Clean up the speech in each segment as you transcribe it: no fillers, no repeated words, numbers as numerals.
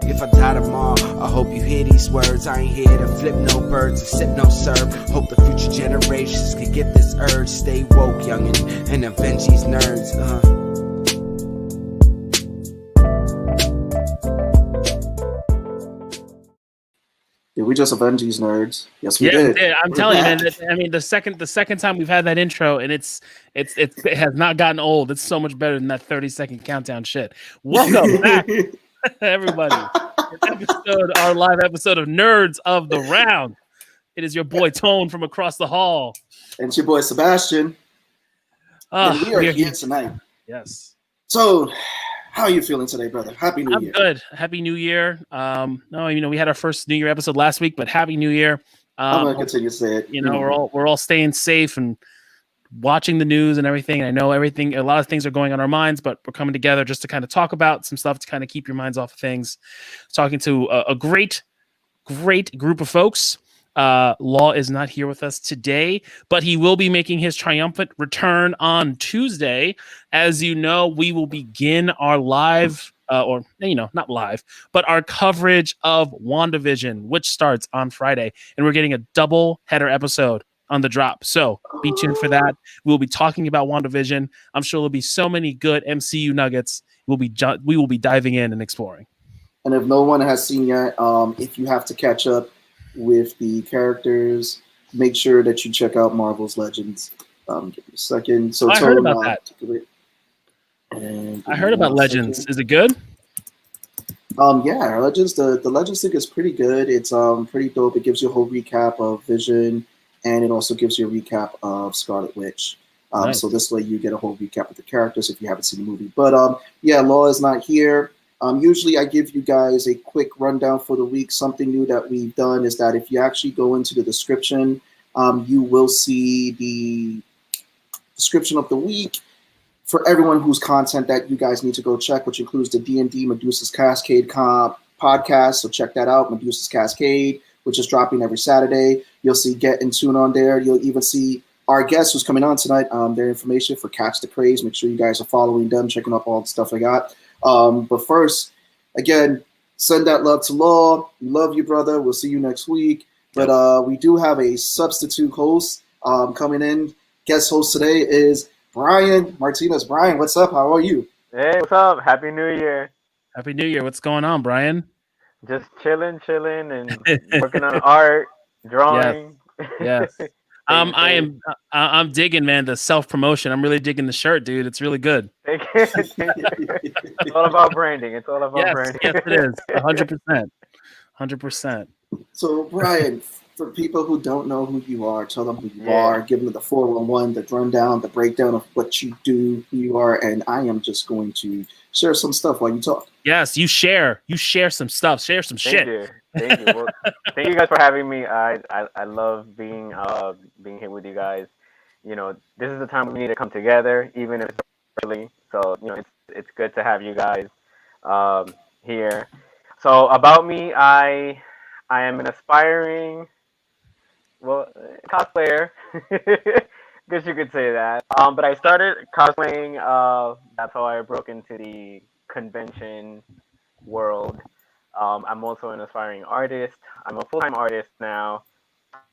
if I die tomorrow. I hope you hear these words. I ain't here to flip no birds or sip no syrup. Hope the future generations can get this urge. Stay woke, youngin', and avenge these nerds. Did we just avenge these nerds? Yes, we did. I'm telling you, man. I mean, the second time we've had that intro, and it has not gotten old. It's so much better than that 30-second countdown shit. Welcome back, everybody. Our live episode of Nerds of the Round. It is your boy Tone from across the hall, and it's your boy Sebastian. And we are here tonight. Yes. So, how are you feeling today, brother? Happy New Year. I'm good. Happy New Year. We had our first New Year episode last week, but Happy New Year. I'm gonna continue to say it. We're all staying safe and watching the news and everything. I know a lot of things are going on our minds, but we're coming together just to kind of talk about some stuff to kind of keep your minds off of things. Talking to a great group of folks. Law is not here with us today, but he will be making his triumphant return on Tuesday. As you know, we will begin our live, not live, but our coverage of WandaVision, which starts on Friday, and we're getting a double header episode on the drop. So be tuned for that. We'll be talking about WandaVision. I'm sure there'll be so many good MCU nuggets. We will be diving in and exploring. And if no one has seen yet, if you have to catch up with the characters, make sure that you check out Marvel's Legends. Give me a second. So I heard about that. I heard about Legends. Is it good? Yeah, Legends. The Legends thing is pretty good. It's pretty dope. It gives you a whole recap of Vision, and it also gives you a recap of Scarlet Witch. Nice. So this way you get a whole recap of the characters if you haven't seen the movie. But Law is not here. Usually I give you guys a quick rundown for the week. Something new that we've done is that if you actually go into the description, you will see the description of the week for everyone whose content that you guys need to go check, which includes the D&D Medusa's Cascade podcast. So check that out, Medusa's Cascade, which is dropping every Saturday. You'll see Get in Tune on there. You'll even see our guest who's coming on tonight, their information for Catch the Craze. Make sure you guys are following them, checking out all the stuff I got. But first, again, send that love to Law. We love you, brother. We'll see you next week. But we do have a substitute host coming in. Guest host today is Bryan Martinez. Bryan, what's up? How are you? Hey, what's up? Happy New Year. Happy New Year. What's going on, Bryan? Just chilling, and working on art, drawing. Yes. I'm digging, man, the self-promotion. I'm really digging the shirt, dude. It's really good. Thank you. It's all about branding. It's all about branding. Yes, it is. 100%. 100%. So, Bryan, for people who don't know who you are, tell them who you are, give them the 411, the rundown, the breakdown of what you do, who you are, and I am just going to share some stuff while you talk. Yes, you share some stuff. Share some shit. Thank you. Well, thank you guys for having me. I love being here with you guys. This is the time we need to come together, even if it's early. So it's good to have you guys here. So about me, I am an aspiring cosplayer. Guess you could say that. But I started cosplaying. That's how I broke into the convention world. I'm also an aspiring artist. I'm a full-time artist now,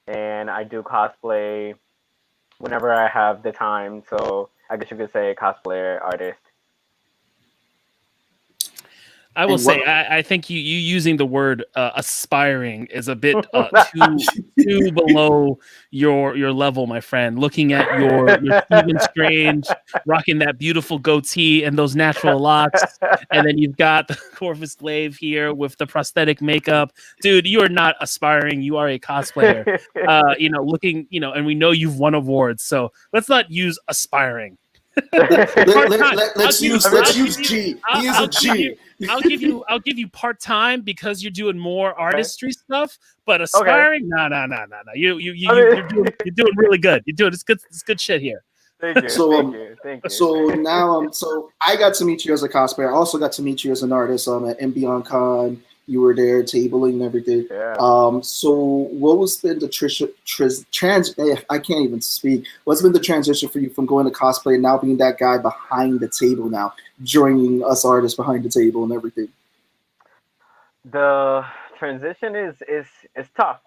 and I do cosplay whenever I have the time. So I guess you could say cosplayer artist. I will say, I think you using the word aspiring is a bit too below your level, my friend. Looking at your Stephen Strange, rocking that beautiful goatee and those natural locks, and then you've got the Corvus Glaive here with the prosthetic makeup. Dude, you are not aspiring. You are a cosplayer. And we know you've won awards, so let's not use aspiring. Let's use G. He is a G. I'll give you part time because you're doing more artistry stuff, but aspiring, no. You're doing really good. You're doing it's good shit here. Thank you. Thank you. So now, so I got to meet you as a cosplayer. I also got to meet you as an artist at Beyond Con. You were there tabling and everything. Yeah. So what was been the I can't even speak. What's been the transition for you from going to cosplay and now being that guy behind the table now, joining us artists behind the table and everything? The transition is tough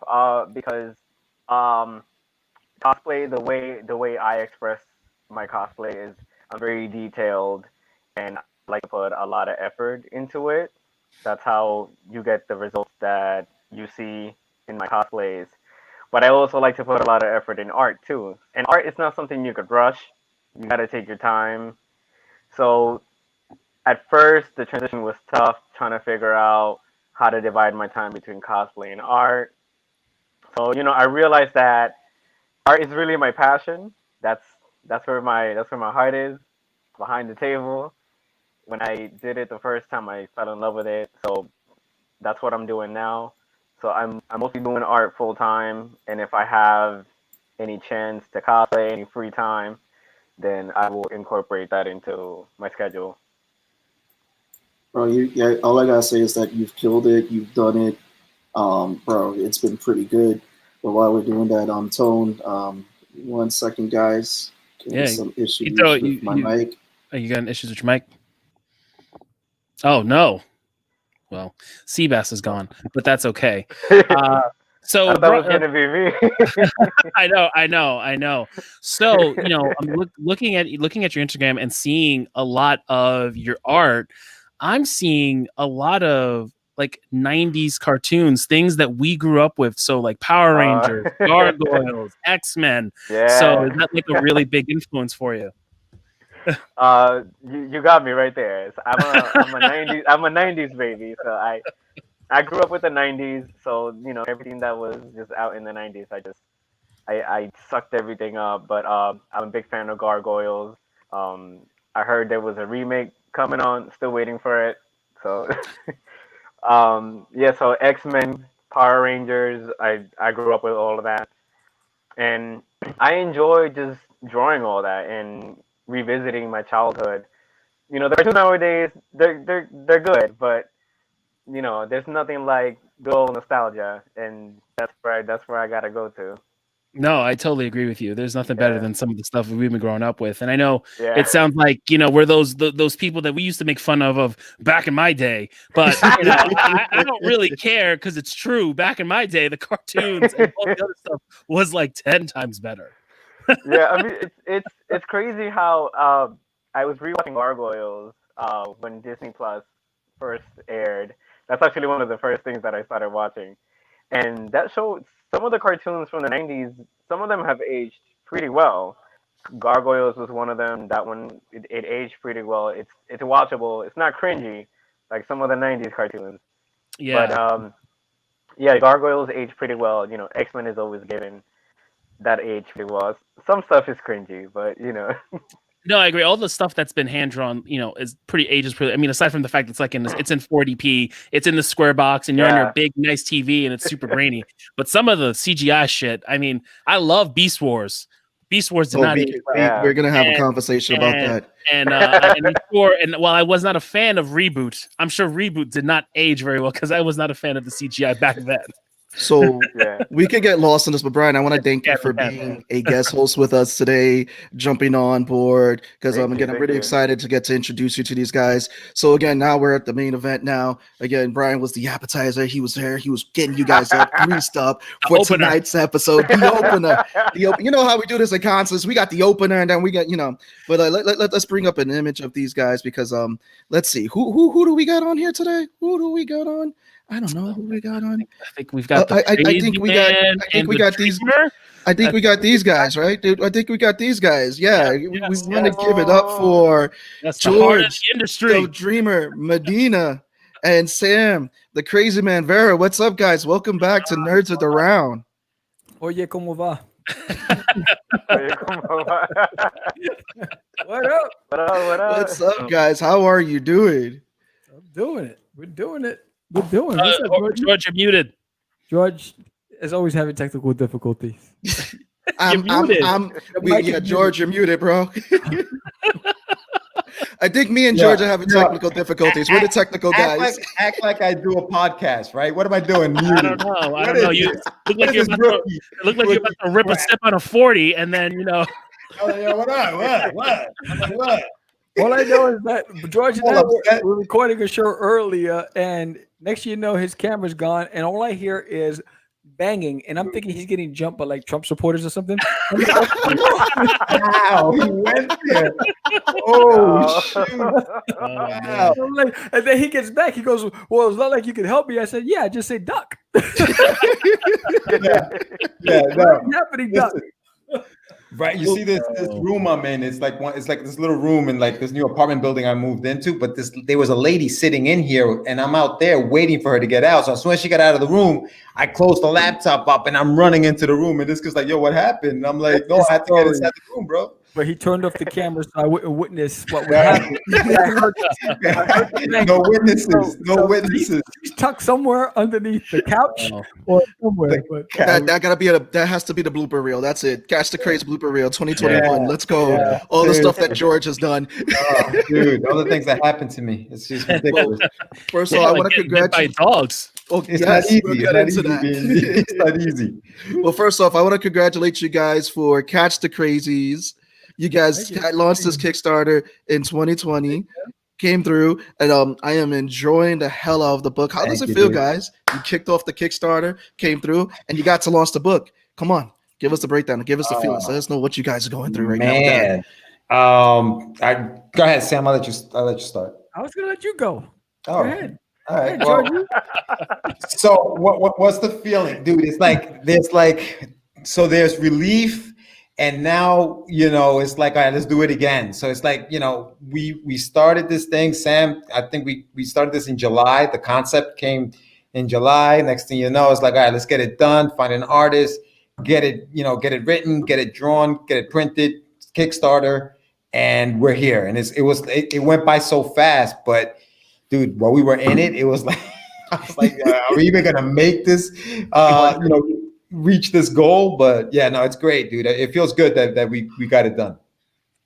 because um cosplay, the way I express my cosplay is I'm very detailed and I like to put a lot of effort into it. That's how you get the results that you see in my cosplays. But I also like to put a lot of effort in art too. And art is not something you could rush. You got to take your time. So at first the transition was tough trying to figure out how to divide my time between cosplay and art. So, I realized that art is really my passion. That's that's where my heart is, behind the table. When I did it the first time, I fell in love with it. So that's what I'm doing now. So I'm mostly doing art full time, and if I have any chance to cosplay, any free time, then I will incorporate that into my schedule. Bro, yeah, all I gotta say is that you've killed it. You've done it, bro. It's been pretty good. But while we're doing that, Tone, 1 second, guys. Okay, Yeah, some issues you with my mic. are you got issues with your mic? Oh no. Well, Seabass is gone, but that's okay. I So, thought that was gonna be me. I know. So, I'm looking at your Instagram and seeing a lot of your art. I'm seeing a lot of like 90s cartoons, things that we grew up with. So, like Power Rangers, Gargoyles, X-Men. So, Yeah. is that like a really big influence for you? You got me right there. So I'm a '90s baby. So I grew up with the '90s. So everything that was just out in the '90s, I sucked everything up. But I'm a big fan of Gargoyles. I heard there was a remake coming on. Still waiting for it. So yeah. So X-Men, Power Rangers. I grew up with all of that, and I enjoy just drawing all that and revisiting my childhood. The cartoons nowadays, they're good, but there's nothing like good old nostalgia, and that's where I gotta go to. No, I totally agree with you. There's nothing better Yeah, than some of the stuff we've been growing up with. And I know it yeah, sounds like, we're those people that we used to make fun of back in my day. But, I don't really care because it's true. Back in my day, the cartoons and all the other stuff was like 10 times better. yeah. I mean, it's crazy how I was rewatching Gargoyles when Disney Plus first aired. That's actually one of the first things that I started watching, and that show. Some of the cartoons from the '90s, some of them have aged pretty well. Gargoyles was one of them. That one, it aged pretty well. It's watchable. It's not cringy like some of the '90s cartoons. But Yeah. yeah, Gargoyles aged pretty well. X-Men is always given that age pretty well. Some stuff is cringy, but No, I agree. All the stuff that's been hand drawn, is pretty ages. I mean, aside from the fact it's like it's in 40p, it's in the square box, and you're on your yeah, big nice TV, and it's super grainy. But some of the CGI shit, I mean, I love Beast Wars. Beast Wars did Oh, not age well, yeah. we're gonna have a and conversation about and that. and while I was not a fan of Reboot, I'm sure Reboot did not age very well because I was not a fan of the CGI back then. So Yeah. we could get lost in this, but Brian, I want to thank you Yeah, for yeah. being a guest host with us today, jumping on board. Because Thank you, again, I'm thank really you. excited to get to introduce you to these guys. So again, now we're at the main event. Now again, Brian was the appetizer. He was there. He was getting you guys up, greased up for opener. tonight's episode. The opener. You know how we do this at concerts? We got the opener, and then we got But let's bring up an image of these guys because let's see who do we got on here today? Who do we got on? I don't know who we got on. I think we've got the I think we got. Man I think and we the got these. Dreamer. I think we got these guys, right, dude? I think we got these guys. Yeah, we yes, want to yes. give it up for That's the heart of George, the industry. the Dreamer, Medina, and Sam, the Crazy Man. Vera, what's up, guys? Welcome back to Nerds of the Round. Oye, ¿cómo va? What What up? up? What's up, guys? How are you doing? I'm doing it. We're doing it. We're doing it. What's up, George? George, you're muted. George is always having technical difficulties. George, you're muted, bro. I think me and George are having technical difficulties. We're the technical guys. Act like I do a podcast, right? What am I doing? I don't know. I don't know. You look like you're about to rip a step on a 40, and then What up? What? All I know is that George and I were recording a show earlier, and Next, you know, his camera's gone, and all I hear is banging, and I'm thinking he's getting jumped by like Trump supporters or something. I'm like, Wow, he went there. Oh. shoot. man. I'm like, and then he gets back. He goes, "Well, it's not like you can help me." I said, "Yeah, just say duck." Yeah, no. What's happening, duck? Right, you see this room I'm in. It's like this little room in like this new apartment building I moved into. But there was a lady sitting in here, and I'm out there waiting for her to get out. So as soon as she got out of the room, I closed the laptop up, and I'm running into the room. And this kid's like, "Yo, what happened?" And I'm like, "No, I had to get inside the room, bro." But he turned off the camera so I wouldn't witness what was happening. I heard the No witnesses. No so witnesses. He's tucked somewhere underneath the couch Oh. or somewhere. But That has to be the blooper reel. That's it. Catch the Craze blooper reel 2021. Yeah. Let's go. Yeah. All the Dude. stuff that George has done. Oh, dude, all the things that happened to me. It's just ridiculous. First of all, I want to Getting bit by congratulate. dogs. Oh, It's yes, not easy. we'll It's get not into easy that. being- it's not easy. Well, first off, I want to congratulate you guys for Catch the Crazees. You guys Thank you. launched this Kickstarter in 2020, came through, and I am enjoying the hell out of the book. How does Thank it you, feel, dude. guys? You kicked off the Kickstarter, came through, and you got to launch the book. Come on, give us the breakdown, give us the feelings. Let us know what you guys are going through right now. Man, go ahead, Sam. I'll let you start. I was gonna let you go. Oh, Go ahead. all right. Hey, Well, George, so what's the feeling, dude? It's like there's relief, and now it's like, all right, let's do it again. So it's like, we started this thing, Sam. I think we started this in July. The concept came in July. Next thing you know, it's like, all right, let's get it done. Find an artist, get it written, get it drawn, get it printed, Kickstarter, and we're here. And it went by so fast, but dude, while we were in it, it was like, I was like, are we even gonna make this, reach this goal? But yeah, no, it's great, dude. It feels good that we got it done.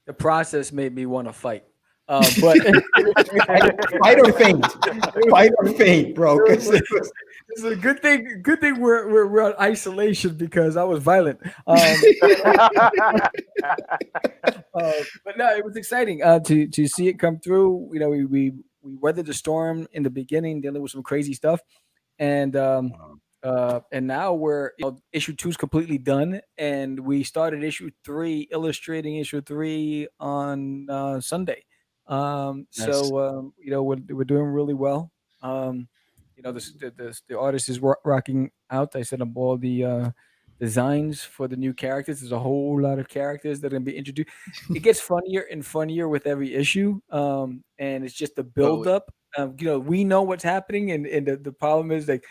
the process made me want to fight. But Fight or faint, bro. 'Cause it was- it's a good thing. Good thing we're on isolation because I was violent. But no, it was exciting to see it come through. We weathered the storm in the beginning, dealing with some crazy stuff, and now we're issue 2 is completely done, and we started issue 3, illustrating issue 3 on Sunday. So we're doing really well. The artist is rocking out. I sent up all the designs for the new characters. There's a whole lot of characters that are gonna be introduced. It gets funnier and funnier with every issue, and it's just the build up. We know what's happening, and the problem is like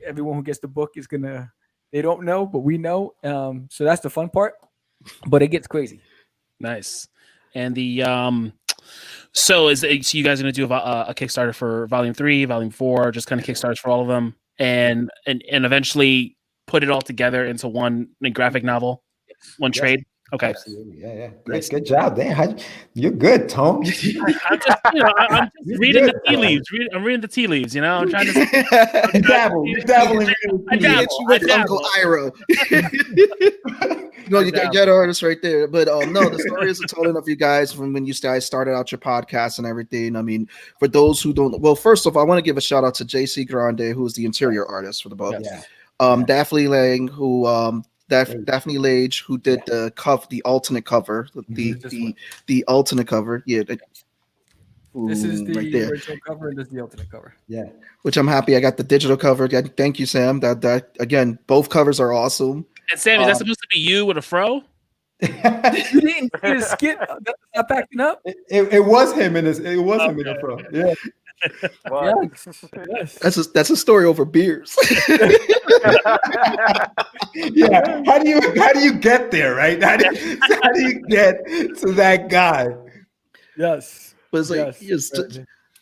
everyone who gets the book is gonna they don't know, but we know. So that's the fun part, but it gets crazy. Nice. And the so you guys gonna do a Kickstarter for Volume 3, Volume 4, just kind of Kickstarters for all of them, and eventually put it all together into one graphic novel, one trade. Okay. Absolutely. Yeah. Good job. Damn, you're good, Tom. I'm just reading the tea leaves. I'm reading the tea leaves. I'm trying to. You dabble. You're dabbling. I dabble. You with Uncle Ira. You get artists right there. But no, the story is telling of you guys from when you guys started out your podcast and everything. I mean, for those who don't, well, first off, I want to give a shout out to JC Grande, who is the interior artist for the book. Yeah. Daphne Lang, who Daphne Lage, who did the alternate cover, the alternate cover. Yeah. This is the right there. original cover, and this is the alternate cover. Yeah. Which I'm happy. I got the digital cover. Yeah, thank you, Sam. That again, both covers are awesome. And Sam, is that supposed to be you with a fro? You didn't see his skit? Not backing up. It was him in his. It was him in the front. Yeah. What? Yes. That's a story over beers. Yeah. How do you get there, right? How do you get to that guy? Yes. But it's like Yes.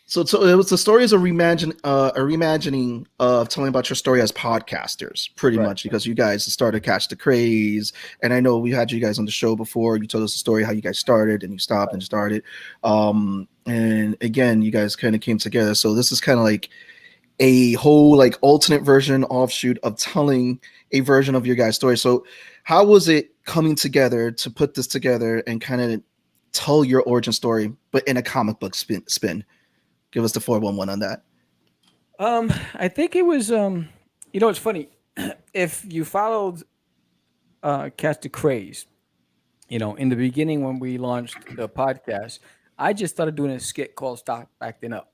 so it was the story is a reimagining of telling about your story as podcasters, pretty much, because you guys started Catch the Craze, and I know we had you guys on the show before. You told us the story how you guys started and you stopped and started, and again you guys kind of came together. So this is kind of like a whole like alternate version, offshoot of telling a version of your guys' story. So how was it coming together to put this together and kind of tell your origin story, but in a comic book spin? Give us the 411 on that. I think it was it's funny. If you followed Catch the Craze, in the beginning when we launched the podcast, I just started doing a skit called Stop Acting Up.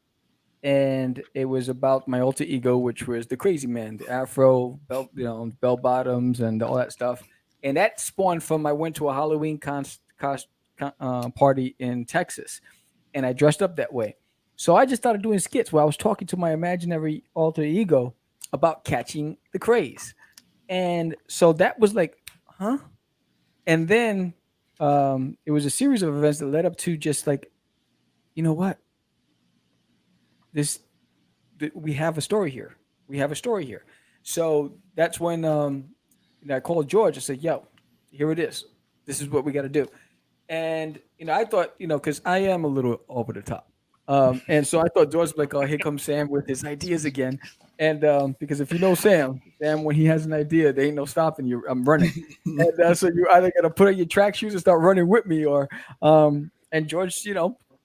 And it was about my alter ego, which was the crazy man, the afro, bell bottoms, and all that stuff. And that spawned from I went to a Halloween party in Texas, and I dressed up that way. So I just started doing skits where I was talking to my imaginary alter ego about catching the craze, and so that was like, huh? And then it was a series of events that led up to just like, you know what? This we have a story here. We have a story here. So that's when I called George. I said, "Yo, here it is. This is what we got to do." And I thought, because I am a little over the top, and so I thought George was like, "Oh, here comes Sam with his ideas again." And because if you know Sam, when he has an idea, there ain't no stopping you. I'm running, and so you either got to put on your track shoes and start running with me, or and George,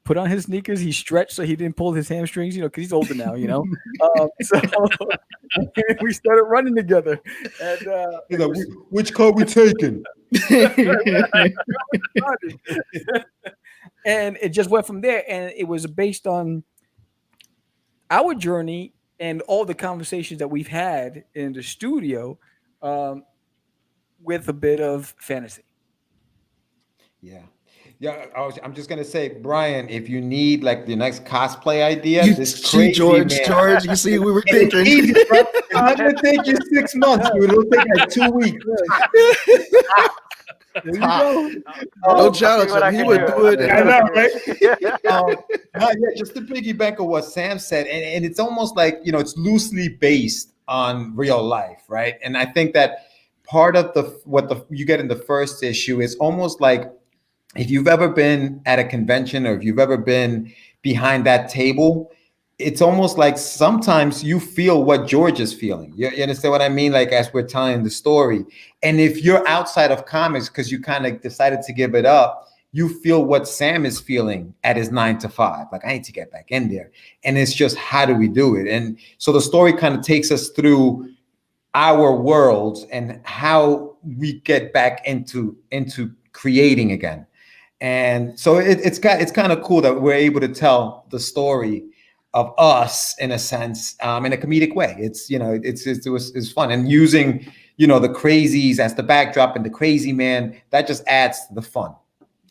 put on his sneakers. He stretched so he didn't pull his hamstrings, because he's older now, So we started running together. And He's like, which car we taking? And it just went from there. And it was based on our journey and all the conversations that we've had in the studio with a bit of fantasy. Yeah. Yeah, I'm just gonna say, Brian, if you need like the next cosplay idea, George, you see, we were thinking. Easy, bro. It's not gonna take you 6 months, dude. It'll take like 2 weeks. There you go. No challenge him. He would do it. I know, right? Just to piggyback on what Sam said, and it's almost like it's loosely based on real life, right? And I think that part of what you get in the first issue is almost like, if you've ever been at a convention or if you've ever been behind that table, it's almost like sometimes you feel what George is feeling. You understand what I mean? Like, as we're telling the story. And if you're outside of comics because you kind of decided to give it up, you feel what Sam is feeling at his 9 to 5. Like, I need to get back in there. And it's just, how do we do it? And so the story kind of takes us through our worlds and how we get back into creating again. And so it's kind of cool that we're able to tell the story of us in a sense, in a comedic way. It was fun, and using the Crazees as the backdrop and the Crazee Man, that just adds to the fun.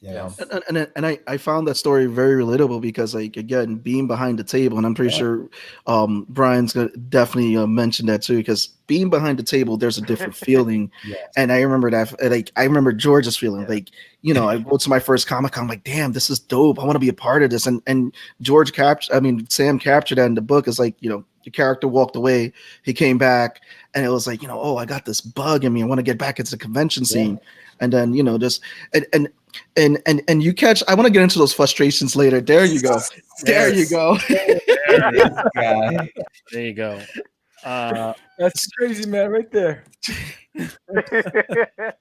And I found that story very relatable because, like, again, being behind the table, and I'm pretty sure Brian's gonna definitely mention that too, because being behind the table, there's a different feeling. And I remember that, like, I remember George's feeling, like, I go to my first Comic-Con, I'm like, damn, this is dope. I want to be a part of this. And Sam captured that in the book. It's like, the character walked away, he came back, and it was like, oh, I got this bug in me. I want to get back into the convention scene. And then, just and you catch, I want to get into those frustrations later. There you go. There you go. There you go. That's crazy, man, right there.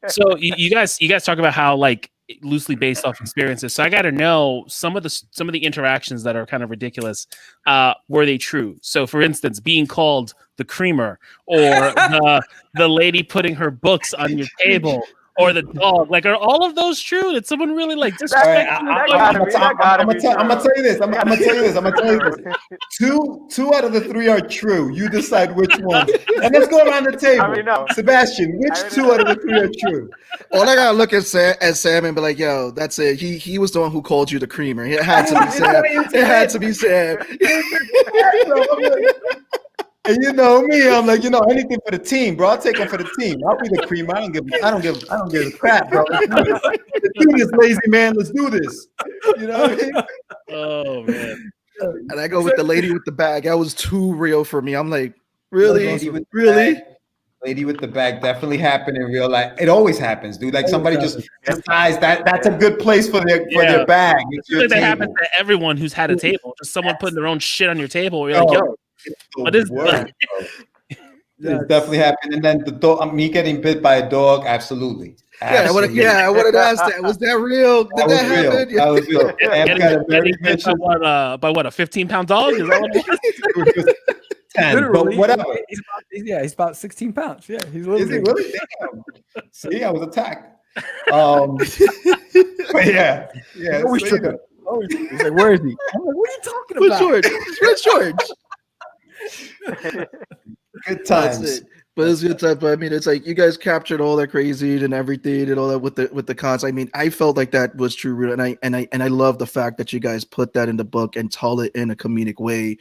So you guys talk about how, like, loosely based off experiences. So I got to know some of the interactions that are kind of ridiculous. Were they true? So, for instance, being called the creamer, or the lady putting her books on your table, or the dog. Like, are all of those true? Did someone really like disrespect? I'm gonna tell you this. I'm gonna tell you this. Two out of the 3 are true. You decide which one. And let's go around the table. Sebastian, which 2 out of the 3 are true? All I gotta look at Sam and be like, yo, that's it. He was the one who called you the creamer. It had to be Sam. It had to be Sam. And you know me, I'm like, anything for the team, bro. I'll take one for the team. I'll be the creamer. I don't give a crap, bro. Let's do this, lazy man. Let's do this. You know what I mean? Oh man. And I go with the lady with the bag. That was too real for me. I'm like, really? Lady with the bag definitely happened in real life. It always happens, dude. Like, somebody just decides that's a good place for their bag. That happens to everyone who's had a table. Just someone putting their own shit on your table. You're like, yo. What is that? It definitely happened. And then the dog, me getting bit by a dog, absolutely. I would have asked that. Was that real? Did that happen? That was real. Getting bit by what, a 15-pound dog? Is that what it was? 10, but Literally, whatever. he's about 16 pounds. Yeah, he's a little Is he dude. really? Damn. See, I was attacked. But yeah, yeah. Always So, tripping. Always tripping. He's like, where is he? I'm like, what are you talking Where's about? George? Where's George? good That's times. it. But it's good time. But I mean, it's like you guys captured all that crazy and everything and all that with the cons. I mean, I felt like that was true, and I love the fact that you guys put that in the book and tell it in a comedic way.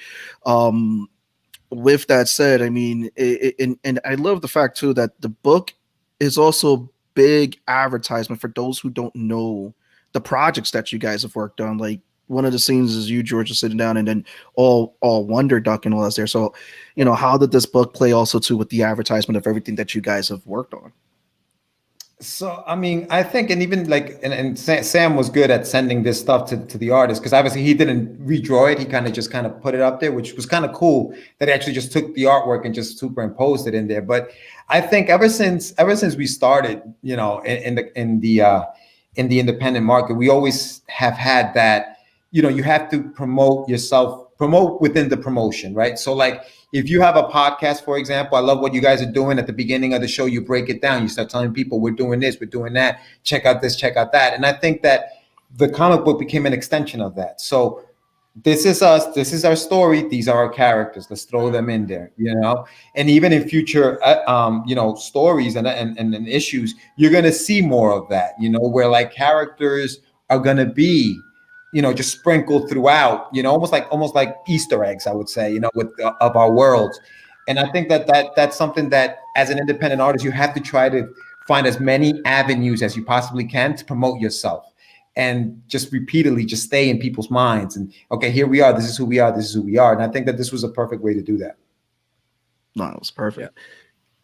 With that said, I mean, and I love the fact too that the book is also big advertisement for those who don't know the projects that you guys have worked on. Like one of the scenes is you, George, are sitting down, and then all Wonder Duck and all that's there. So, how did this book play also too with the advertisement of everything that you guys have worked on? So I mean, I think, and even like, and Sam was good at sending this stuff to the artist, because obviously he didn't redraw it. He kind of put it up there, which was kind of cool that he actually just took the artwork and just superimposed it in there. But I think ever since we started, in the independent market, we always have had that, you have to promote yourself, promote within the promotion, right? So like, if you have a podcast, for example, I love what you guys are doing at the beginning of the show. You break it down. You start telling people we're doing this, we're doing that. Check out this, check out that. And I think that the comic book became an extension of that. So this is us. This is our story. These are our characters. Let's throw them in there, And even in future, stories and issues, you're gonna see more of that, where like characters are gonna be, just sprinkled throughout, almost like Easter eggs, I would say, with of our worlds. And I think that's something that as an independent artist, you have to try to find as many avenues as you possibly can to promote yourself, and just repeatedly just stay in people's minds. And okay, here we are. This is who we are. This is who we are. And I think that this was a perfect way to do that. No, it was perfect.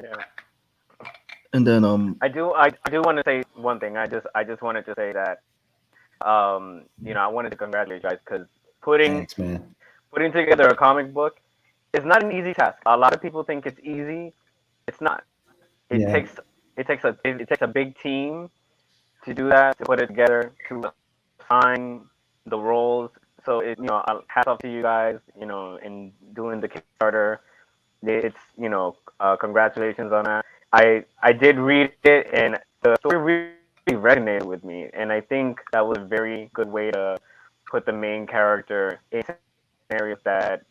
Yeah. And then I do want to say one thing. I just wanted to say that I wanted to congratulate you guys, because putting together a comic book is not an easy task. A lot of people think it's easy. It's not. It takes a big team to do that, to put it together, to assign the roles. So hats off to you guys, in doing the Kickstarter. It's congratulations on that. I did read it, and the story really resonated with me, and I think that was a very good way to put the main character in scenarios that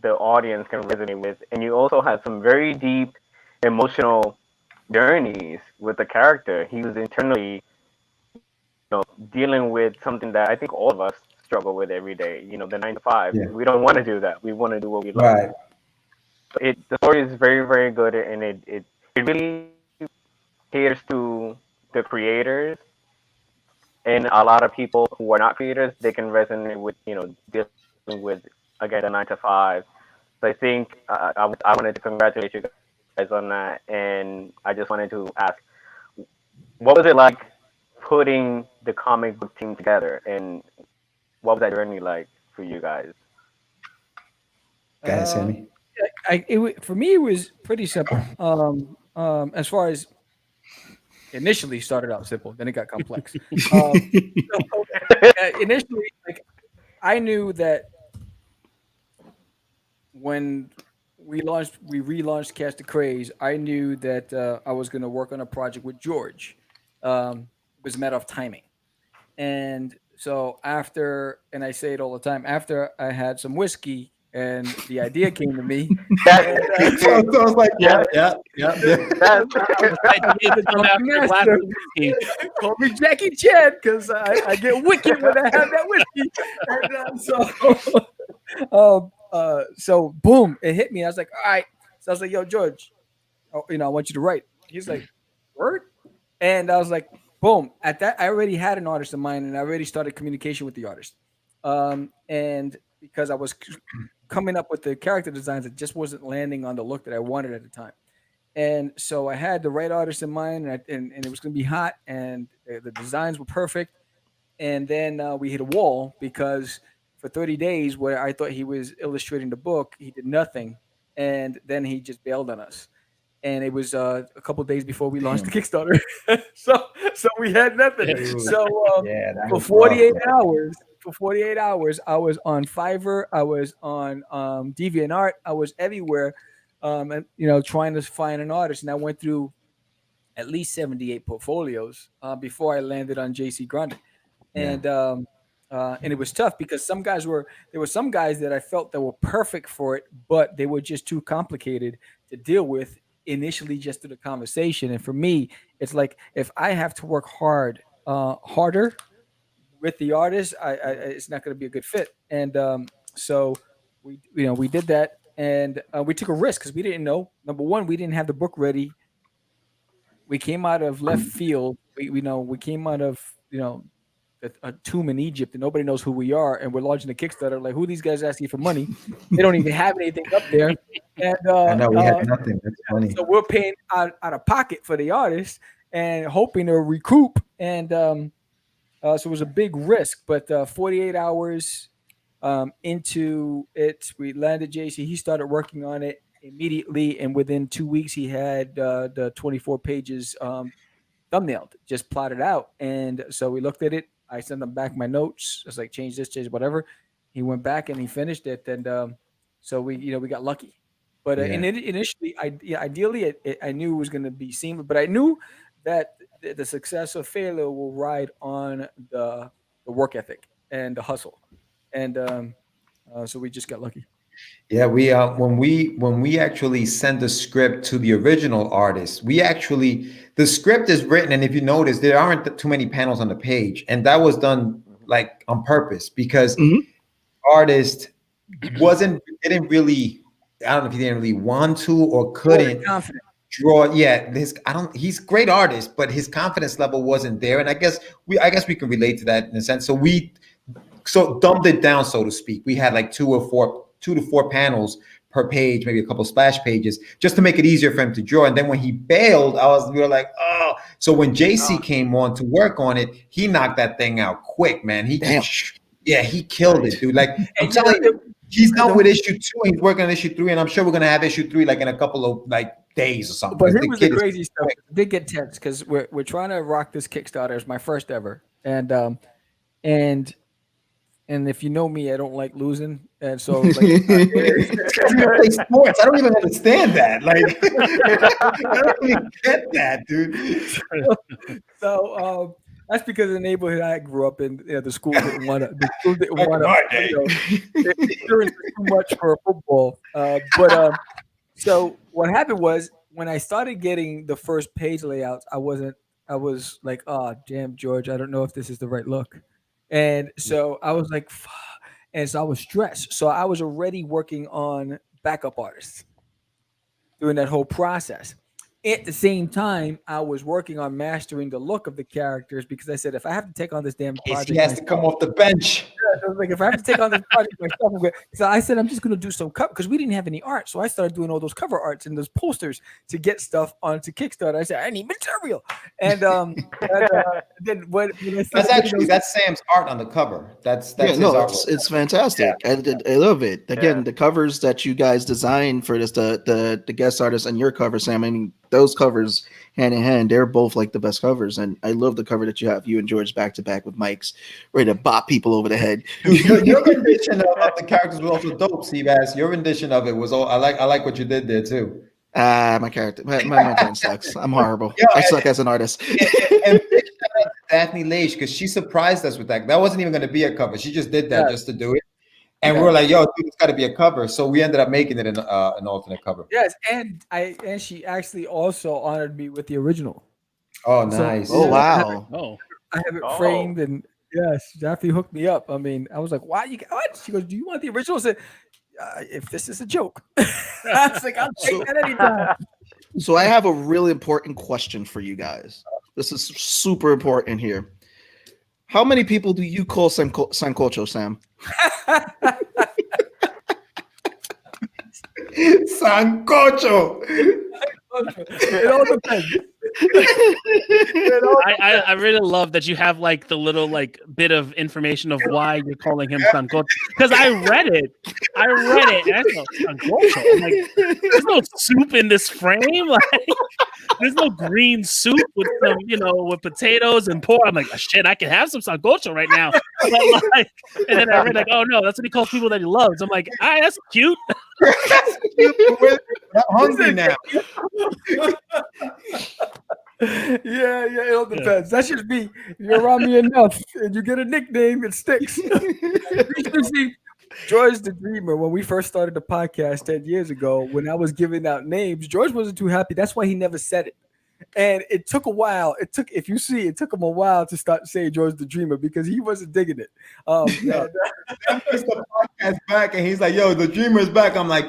the audience can resonate with. And you also had some very deep emotional journeys with the character. He was internally dealing with something that I think all of us struggle with every day, the 9 to 5. Yeah. We don't want to do that. We want to do what we love. Right. The story is very, very good, and it really caters to the creators, and a lot of people who are not creators, they can resonate with dealing with, again, the 9 to 5. So I think I wanted to congratulate you guys on that, and I just wanted to ask, what was it like putting the comic book team together, and what was that journey like for you guys? Go ahead, Sammy. For me, it was pretty simple. As far as initially started out simple, then it got complex. Initially, I knew that when we relaunched Catch the Craze, I knew that I was going to work on a project with George. It was a matter of timing. And so after, and I say it all the time, after I had some whiskey and the idea came to me. So I was like, yeah. Call me Jackie Chan, because I get wicked when I have that whiskey. And so boom, it hit me. I was like, all right. So I was like, yo, George, I want you to write. He's like, word? And I was like, boom. At that, I already had an artist in mind, and I already started communication with the artist. And because I was coming up with the character designs, it just wasn't landing on the look that I wanted at the time. And so I had the right artist in mind, and it was going to be hot, and the designs were perfect. And then we hit a wall, because for 30 days, where I thought he was illustrating the book, he did nothing. And then he just bailed on us. And it was a couple of days before we launched the Kickstarter. so we had nothing. So for 48 for 48 hours. I was on Fiverr. I was on DeviantArt. I was everywhere, and trying to find an artist. And I went through at least 78 portfolios before I landed on JC Grande. And it was tough because there were some guys that I felt that were perfect for it, but they were just too complicated to deal with initially just through the conversation. And for me, it's like if I have to work harder with the artist, it's not going to be a good fit. And so we did that, and we took a risk because we didn't know. Number one, we didn't have the book ready. We came out of left field. We came out of a tomb in Egypt, and nobody knows who we are, and we're launching a Kickstarter. Like, who are these guys asking for money? They don't even have anything up there. And I know we had nothing. That's funny. So we're paying out of pocket for the artist and hoping to recoup. And so it was a big risk. But 48 hours into it, we landed JC. He started working on it immediately, and within 2 weeks, he had the 24 pages thumbnailed, just plotted out. And so we looked at it. I sent him back my notes. I was like, change this, change whatever. He went back and he finished it. And so we got lucky. But initially, ideally, I knew it was going to be seamless. But I knew that the success or failure will ride on the work ethic and the hustle. And so we just got lucky. Yeah, we when we actually send the script to the original artist, the script is written, and if you notice, there aren't too many panels on the page, and that was done like on purpose because artist didn't really, I don't know if he didn't really want to or couldn't draw. Yeah, he's a great artist, but his confidence level wasn't there, and I guess we can relate to that in a sense. So we dumbed it down, so to speak. We had like 2 to 4 panels per page, maybe a couple splash pages, just to make it easier for him to draw. And then when he bailed, we were like, oh. So when JC came on to work on it, he knocked that thing out quick, man. He killed it, dude. Like, I'm telling you, he's done with issue 2, and he's working on issue 3, and I'm sure we're gonna have issue 3 like in a couple of like days or something. But here was the crazy stuff. It did get tense because we're trying to rock this Kickstarter. It's my first ever, and if you know me, I don't like losing, and so like, play sports. I don't even understand that. Like, I don't even get that, dude. So that's because of the neighborhood I grew up in. The school didn't want to. The school didn't want to. Too much for football. So what happened was when I started getting the first page layouts, I was like, oh damn, George, I don't know if this is the right look. And so I was like, fuck. And so I was stressed. So I was already working on backup artists during that whole process. At the same time, I was working on mastering the look of the characters because I said, if I have to take on this damn project, he has to come off the bench. I was like, if I have to take on this project myself, so I said, I'm just going to do some cover because we didn't have any art. So I started doing all those cover arts and those posters to get stuff onto Kickstarter. I said, I need material. And then when that's Sam's art on the cover. That's it's fantastic. Yeah. I love it. Again, the covers that you guys designed for this, the guest artists and your cover, Sam. I mean, those covers hand in hand, they're both like the best covers. And I love the cover that you have, you and George back to back with mics, ready to bop people over the head. Your rendition of the characters was also dope, Seabass. Your rendition of it was all I like what you did there too. My character, my turn sucks. I'm horrible. I suck as an artist. And Daphne Leish, because she surprised us with that. That wasn't even going to be a cover. She just did that just to do it. And we were like, yo, dude, it's got to be a cover. So we ended up making it an alternate cover. Yes, and she actually also honored me with the original. Oh, nice. So, wow. I have it framed, and yes, Daphne hooked me up. I mean, I was like, why you got what? She goes, do you want the original? I said, if this is a joke. I was like, I'll take that anytime. So I have a really important question for you guys. This is super important here. How many people do you call Sancocho, Sam? Sancocho. It all depends. I really love that you have like the little like bit of information of why you're calling him Sancocho, because I read it and I thought Sancocho. I'm like, there's no soup in this frame. Like, there's no green soup with some, with potatoes and pork. I'm like, oh, shit, I can have some sancocho right now. But like, and then I read like, oh no, that's what he calls people that he loves. I'm like, all right, that's cute. I'm hungry now. Yeah, it all depends. That's just me. You're around me enough, and you get a nickname, it sticks. You see, George the Dreamer, when we first started the podcast 10 years ago, when I was giving out names, George wasn't too happy. That's why he never said it. And it took a while. It took him a while to start saying George the Dreamer because he wasn't digging it. The podcast back, and he's like, "Yo, the Dreamer's back." I'm like,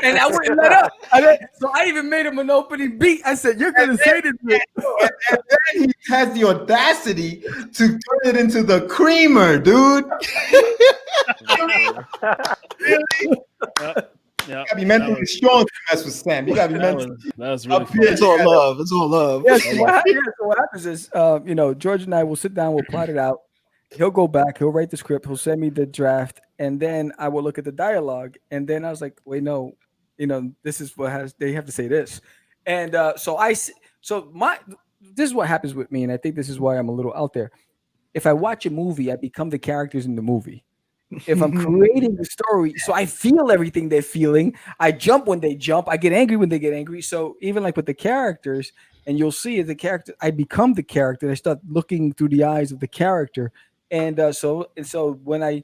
and I wouldn't let up. So I even made him an opening beat. I said, "You're gonna say this." And then he has the audacity to turn it into the creamer, dude. You gotta be mentally strong to mess with Sam. You gotta be mentally. That was really fun. It's all love. It's all love. Yes. So what happens is, George and I will sit down. We'll plot it out. He'll go back. He'll write the script. He'll send me the draft, and then I will look at the dialogue. And then I was like, "Wait, no, this is they have to say this." And this is what happens with me, and I think this is why I'm a little out there. If I watch a movie, I become the characters in the movie. If I'm creating the story, so I feel everything they're feeling. I jump when they jump. I get angry when they get angry. So even like with the characters, and you'll see the character, I become the character. I start looking through the eyes of the character. And so when I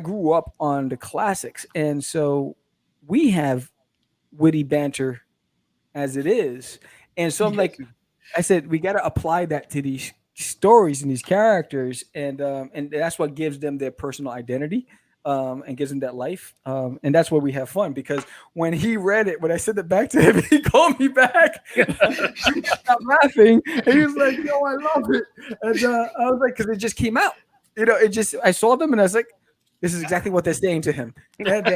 grew up on the classics, and so we have witty banter as it is. And so I'm like, I said, we got to apply that to these stories and these characters, and that's what gives them their personal identity, and gives them that life, and that's where we have fun. Because when he read it, when I sent it back to him, he called me back. He stopped laughing, and he was like, "Yo, I love it." And I was like, because it just came out. I saw them, and I was like, "This is exactly what they're saying to him." And,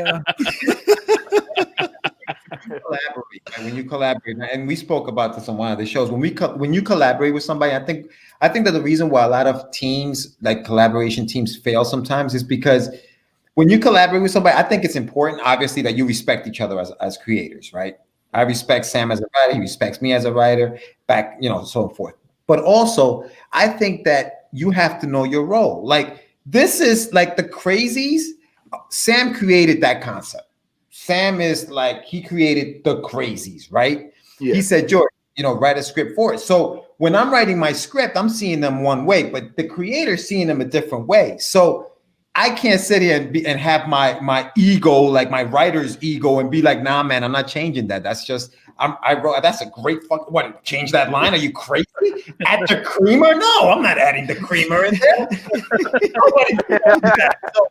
collaborate. And when you collaborate, and we spoke about this on one of the shows, when you collaborate with somebody, I think that the reason why a lot of teams, like collaboration teams, fail sometimes is because when you collaborate with somebody, I think it's important, obviously, that you respect each other as creators, right? I respect Sam as a writer, he respects me as a writer, so forth. But also, I think that you have to know your role. Like, this is like the Crazees. Sam created that concept. Sam is like, he created the Crazees, right? Yeah. He said, "George, write a script for it." So when I'm writing my script, I'm seeing them one way, but the creator's seeing them a different way. So I can't sit here and have my ego, like my writer's ego, and be like, "Nah, man, I'm not changing that. That's just, I wrote, that's a great fucking, what, change that line? Are you crazy? Add the creamer? No, I'm not adding the creamer in there." Nobody does that. So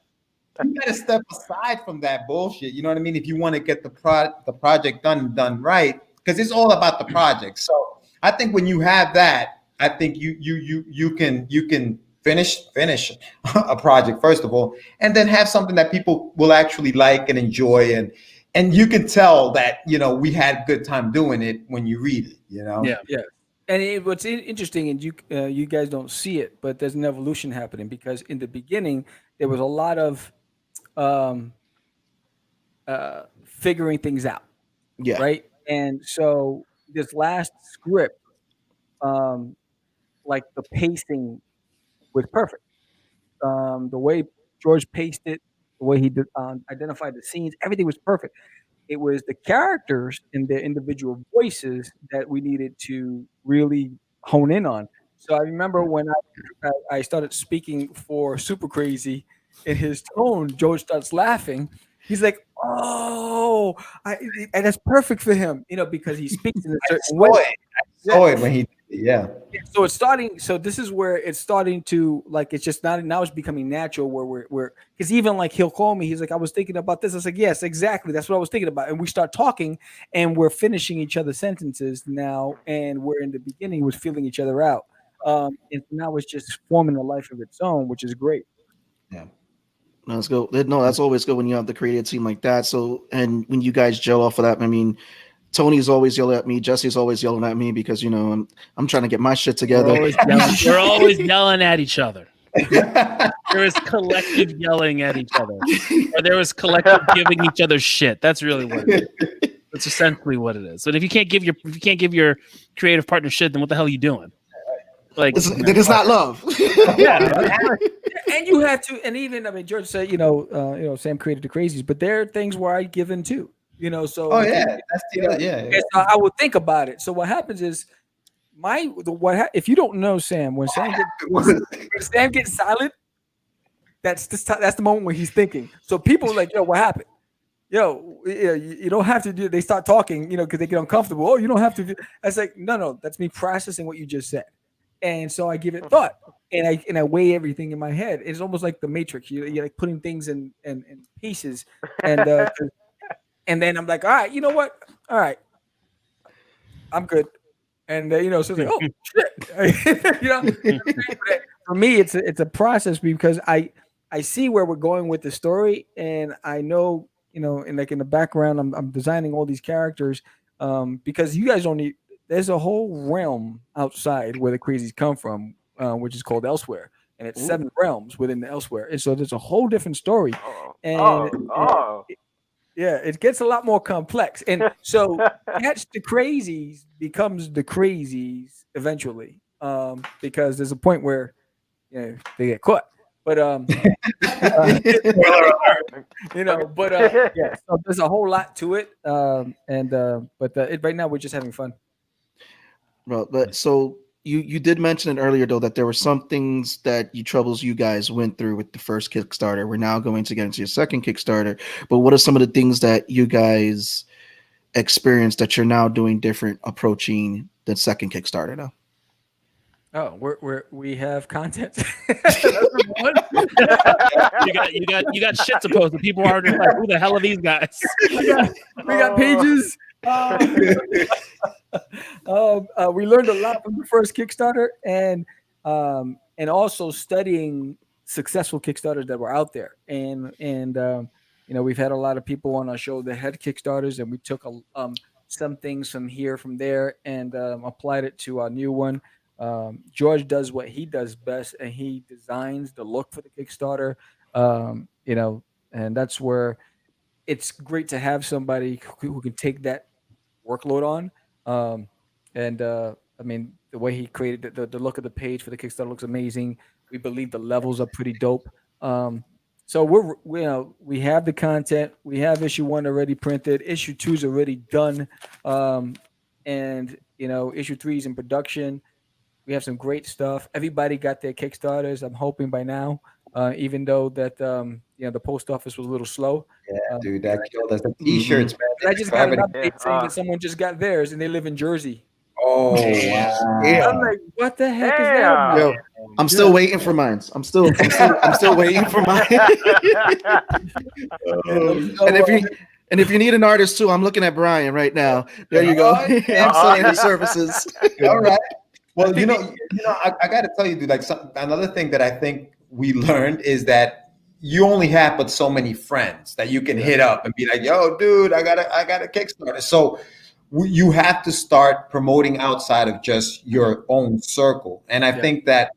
you got to step aside from that bullshit. You know what I mean? If you want to get the project done right, because it's all about the project. So I think when you have that, I think you can finish a project first of all, and then have something that people will actually like and enjoy, and you can tell that we had a good time doing it when you read it. Yeah. And what's interesting, and you guys don't see it, but there's an evolution happening, because in the beginning there was a lot of figuring things out, right? And so this last script, like the pacing was perfect. The way George paced it, the way he identified the scenes, everything was perfect. It was the characters and their individual voices that we needed to really hone in on. So I remember when I started speaking for Super Crazy, in his tone, George starts laughing. He's like, "Oh, and that's perfect for him," because he speaks in a certain way. I saw it when he, yeah. So it's starting. So this is where it's starting to, like, it's just not, now it's becoming natural where we're, because even like he'll call me, he's like, "I was thinking about this." I was like, "Yes, exactly. That's what I was thinking about." And we start talking, and we're finishing each other's sentences now, and we're in the beginning was feeling each other out. And now it's just forming a life of its own, which is great. Yeah. Let's go. No, that's always good when you have the creative team like that. So, and when you guys gel off of that, I mean, Tony's always yelling at me. Jesse's always yelling at me because I'm trying to get my shit together. We're always yelling at each other. There is collective yelling at each other, or there was collective giving each other shit. That's really what it is. That's essentially what it is. And if you can't give your creative partner shit, then what the hell are you doing? Like, That is not love. yeah, And you have to, and even George said, Sam created the Crazees, but there are things where I give in too. So Oh yeah, that's the other, yeah. and so I would think about it. So what happens is if you don't know Sam, when Sam gets silent, that's the moment when he's thinking. So people are like, yo, what happened? Yo, you don't have to do. They start talking, because they get uncomfortable. Oh, you don't have to do. I was like, no, that's me processing what you just said, and so I give it thought, and I weigh everything in my head. It's almost like the Matrix. You're like putting things in pieces, and and then I'm like, all right, you know what? All right, I'm good. And so it's like, oh shit, for me, it's a process because I see where we're going with the story, and I know, and like in the background, I'm designing all these characters, because you guys don't need. There's a whole realm outside where the Crazees come from, which is called Elsewhere, and it's 7 realms within the Elsewhere, and so there's a whole different story, and it gets a lot more complex, and so Catch the Crazees becomes the Crazees eventually, because there's a point where they get caught. But so there's a whole lot to it, right now we're just having fun. Well, but so you did mention it earlier though that there were some things that troubles you guys went through with the first Kickstarter. We're now going to get into your second Kickstarter, but what are some of the things that you guys experienced that you're now doing different approaching the second Kickstarter now? Oh, we have content. you got shit to post, and people are just like, who the hell are these guys? we got pages. We learned a lot from the first Kickstarter, and also studying successful Kickstarters that were out there, and we've had a lot of people on our show that had Kickstarters, and we took some things from here, from there, and applied it to our new one. George does what he does best, and he designs the look for the Kickstarter, and that's where it's great to have somebody who can take that workload on. The way he created the look of the page for the Kickstarter looks amazing. We believe the levels are pretty dope. So we have the content. We have issue 1 already printed. Issue 2 is already done, and issue 3 is in production. We have some great stuff. Everybody got their Kickstarters, I'm hoping, by now, even though that the post office was a little slow. Yeah, dude, that killed us. The T-shirts, man. I just got an update saying that someone just got theirs, and they live in Jersey. Oh, wow. Yeah. I'm like, what the heck is that? Yo, I'm still waiting for mine. I'm still waiting for mine. And if you need an artist too, I'm looking at Brian right now. There you go. I'm selling his services. All right. Well, I got to tell you, dude, like another thing that I think we learned is that you only have but so many friends that you can hit up and be like, yo, dude, I got a Kickstarter. So you have to start promoting outside of just your own circle. And I think that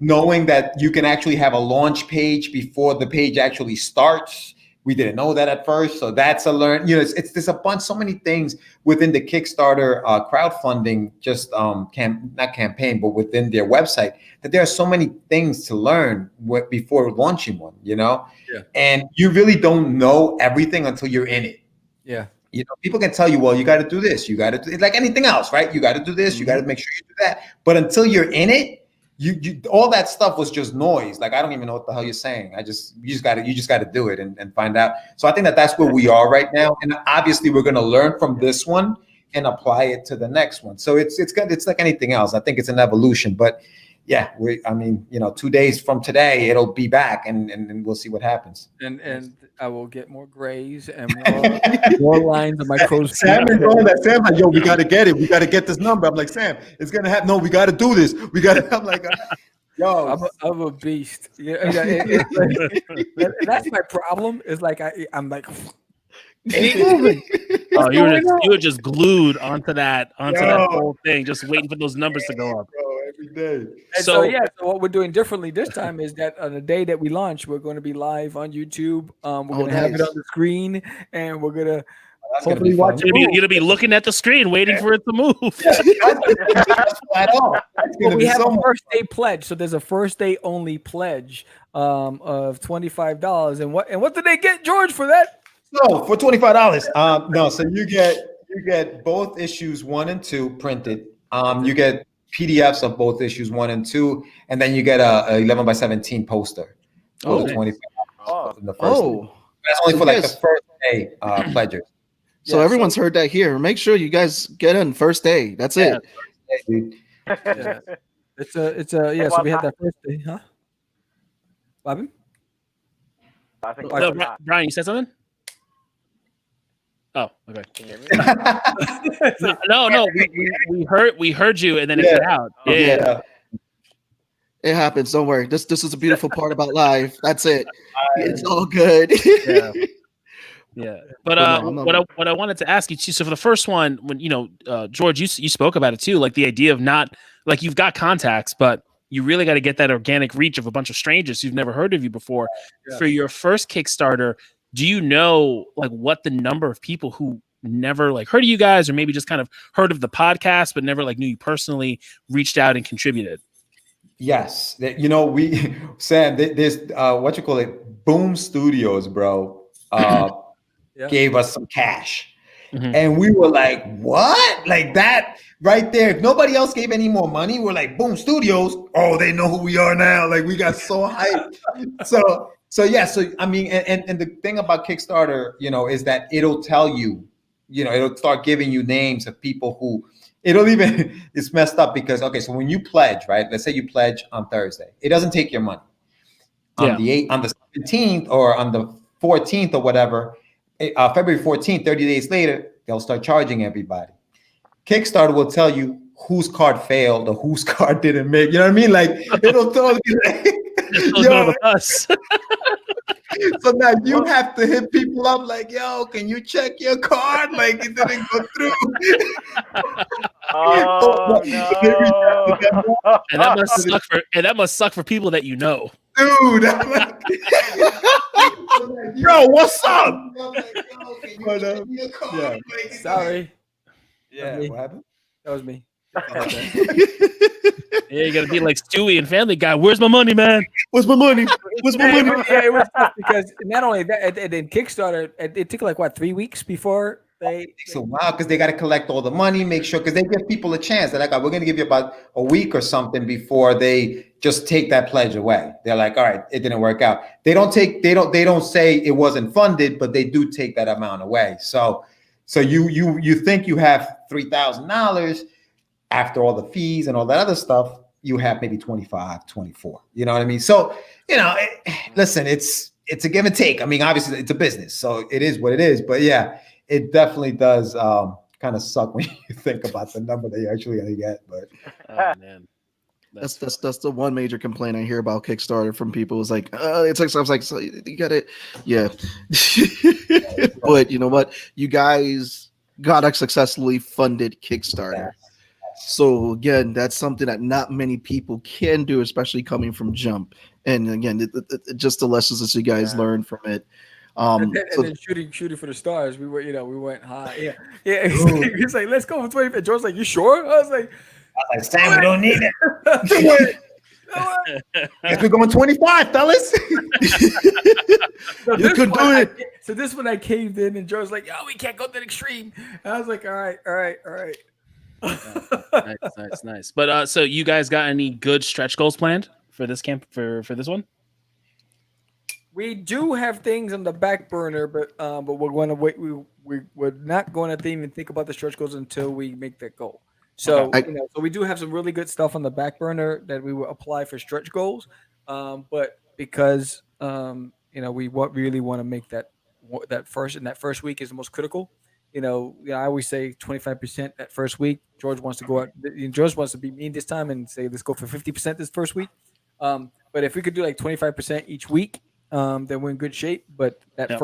knowing that you can actually have a launch page before the page actually starts. We didn't know that at first, so that's a learn. There's a bunch, so many things within the Kickstarter crowdfunding, just not campaign, but within their website, that there are so many things to learn before launching one. And you really don't know everything until you're in it. Yeah. People can tell you, well, you got to do this, you got to do it, like anything else, right? You got to do this, you got to make sure you do that. But until you're in it, you all that stuff was just noise. Like, I don't even know what the hell you're saying. You just got to do it and find out. So I think that's where we are right now. And obviously we're going to learn from this one and apply it to the next one. So it's good. It's like anything else. I think it's an evolution, but yeah, 2 days from today, it'll be back and we'll see what happens. And I will get more grays and more lines of my crows. Sam is on that. Sam like, yo, we got to get it. We got to get this number. I'm like, Sam, it's going to happen. No, we got to do this. I'm like, yo. I'm a beast. Yeah, that's my problem. Is like, I'm like, keep moving. Oh, you were just glued onto that whole thing, just waiting for those numbers to go up. Every day. So what we're doing differently this time is that on the day that we launch, we're going to be live on YouTube. We're going to have it on the screen, and we're going to That's gonna Hopefully be watch fun. it. You're gonna be looking at the screen waiting for it to move. That's flat out. That's Well, gonna we be have so a much. first day pledge, so there's a first day only pledge of $25. And what did they get, George, for that? So for $25, no, so you get both issues 1 and 2 printed. You get PDFs of both issues 1 and 2, and then you get a 11 by 17 poster for Oh. the 25 Oh, in the first. Oh, That's only So for like yes. the first day pledgers. so Yeah, everyone's heard that here. Make sure you guys get in first day. That's it. Hey, dude. Yeah. It's a yeah. So we had that first day, huh? Bobby? I think No, it's not. Brian, you said something? Oh, okay. Can you hear me? No. We heard you, and then it Yeah. cut out. Oh, Yeah. It happens. Don't worry. This is a beautiful part about live. That's it. It's all good. Yeah. Yeah, but no, I'm what I wanted to ask you too. So for the first one, when George, you spoke about it too, like the idea of not like you've got contacts, but you really got to get that organic reach of a bunch of strangers who've never heard of you before. Yeah. For your first Kickstarter, do you know like what the number of people who never like heard of you guys, or maybe just kind of heard of the podcast but never like knew you personally, reached out and contributed? Yes, we Sam. There's what you call it, Boom Studios, bro. Yeah. Gave us some cash, Mhm. and we were like, "What?" Like that right there. If nobody else gave any more money, we're like, "Boom Studios." Oh, they know who we are now. Like we got so hyped. So yeah. So I mean, and the thing about Kickstarter, is that it'll tell you, it'll start giving you names of people who. It'll even, it's messed up because, okay, so when you pledge, right? Let's say you pledge on Thursday. It doesn't take your money. On the 17th or on the 14th or whatever, February 14th, 30 days later, they'll start charging everybody. Kickstarter will tell you whose card failed or whose card didn't make, you know what I mean? Like, it'll tell you, like, yo, Us. so now you have to hit people up like, yo, can you check your card? Like it didn't go through. Oh no! And that must suck for people that you know. Dude, I'm like, yo, what's up? Yeah. Sorry, Yeah, what happened? that was me. Yeah, you gotta be like Stewie and Family Guy. Where's my money, man? Where's my money? Where's my money? Yeah, it was tough because not only that, and then Kickstarter, it took like 3 weeks before they. It takes a while because they got to collect all the money, make sure, because they give people a chance. They're like, we're going to give you about a week or something before they just take that pledge away. They're like, all right, it didn't work out. They don't say it wasn't funded, but they do take that amount away. So you think you have $3,000 after all the fees and all that other stuff, you have maybe 25, 24. You know what I mean? So, listen, it's a give and take. I mean, obviously it's a business, so it is what it is. But yeah, it definitely does kind of suck when you think about the number that you're actually going to get. But Oh man, That's the one major complaint I hear about Kickstarter from people is like, it takes. I was like, so you got it, yeah. But you know what? You guys got a successfully funded Kickstarter. So again, that's something that not many people can do, especially coming from Jump. And again, it just the lessons that you guys learn from it. And So then shooting for the stars. We went high. Yeah. He's like, let's go for 20. George's like, you sure? I was like, Sam, we don't need it. Guess we're going 25, fellas. you could do it. So this one I caved in, and George's like, we can't go to the extreme. And I was like, all right. nice. But so you guys got any good stretch goals planned for this camp for this one? We do have things on the back burner, but we're going to wait. We're not going to even think about the stretch goals until we make that goal. So so we do have some really good stuff on the back burner that we will apply for stretch goals. But because we really want to make that first week is the most critical. I always say 25% that first week. George wants to go out. George wants to be mean this time and say, let's go for 50% this first week. But if we could do like 25% each week, then we're in good shape. But that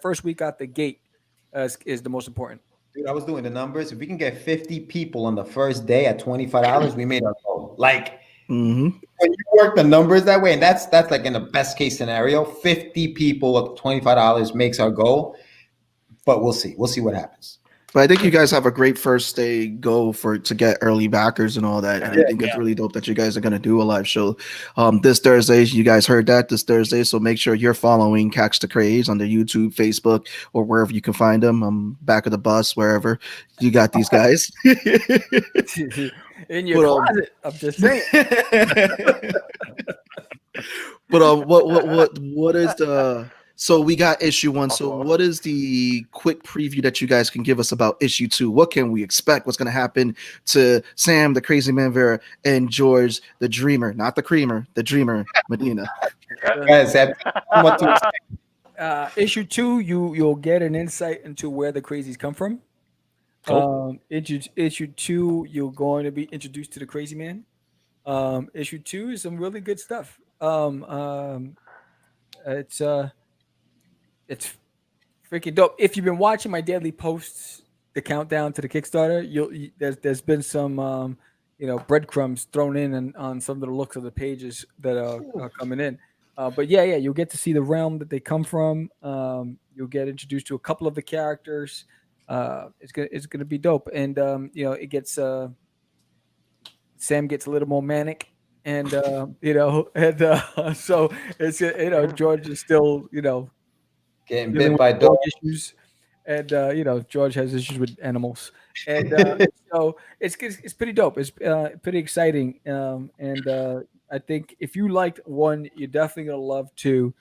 first week out the gate is the most important. Dude, I was doing the numbers. If we can get 50 people on the first day at $25, we made our goal. Like when you work the numbers that way, and that's like in the best case scenario, 50 people at $25 makes our goal. but we'll see. We'll see what happens. But I think you guys have a great first day go to get early backers and all that. And I think it's really dope that you guys are going to do a live show this Thursday. You guys heard that this Thursday. So make sure you're following Catch the Craze on the YouTube, Facebook, or wherever you can find them. Back of the bus, wherever you got these guys. In your closet. I'm just saying. But what is the... So we got issue 1. So what is the quick preview that you guys can give us about issue 2? What can we expect? What's going to happen to Sam, the Crazy Man Vera, and George, the Dreamer, not the Creamer, the Dreamer, Medina? Issue 2, you'll get an insight into where the Crazies come from. Issue 2, you're going to be introduced to the Crazy Man. Issue 2 is some really good stuff. It's freaking dope. If you've been watching my daily posts, the countdown to the Kickstarter, there's been some breadcrumbs thrown in on some of the looks of the pages that are coming in. But yeah, you'll get to see the realm that they come from. You'll get introduced to a couple of the characters. It's gonna be dope, and it gets Sam gets a little more manic, and so it's George is still getting bit by dog issues, and George has issues with animals, and so it's pretty dope. It's pretty exciting, and I think if you liked 1, you're definitely gonna love 2,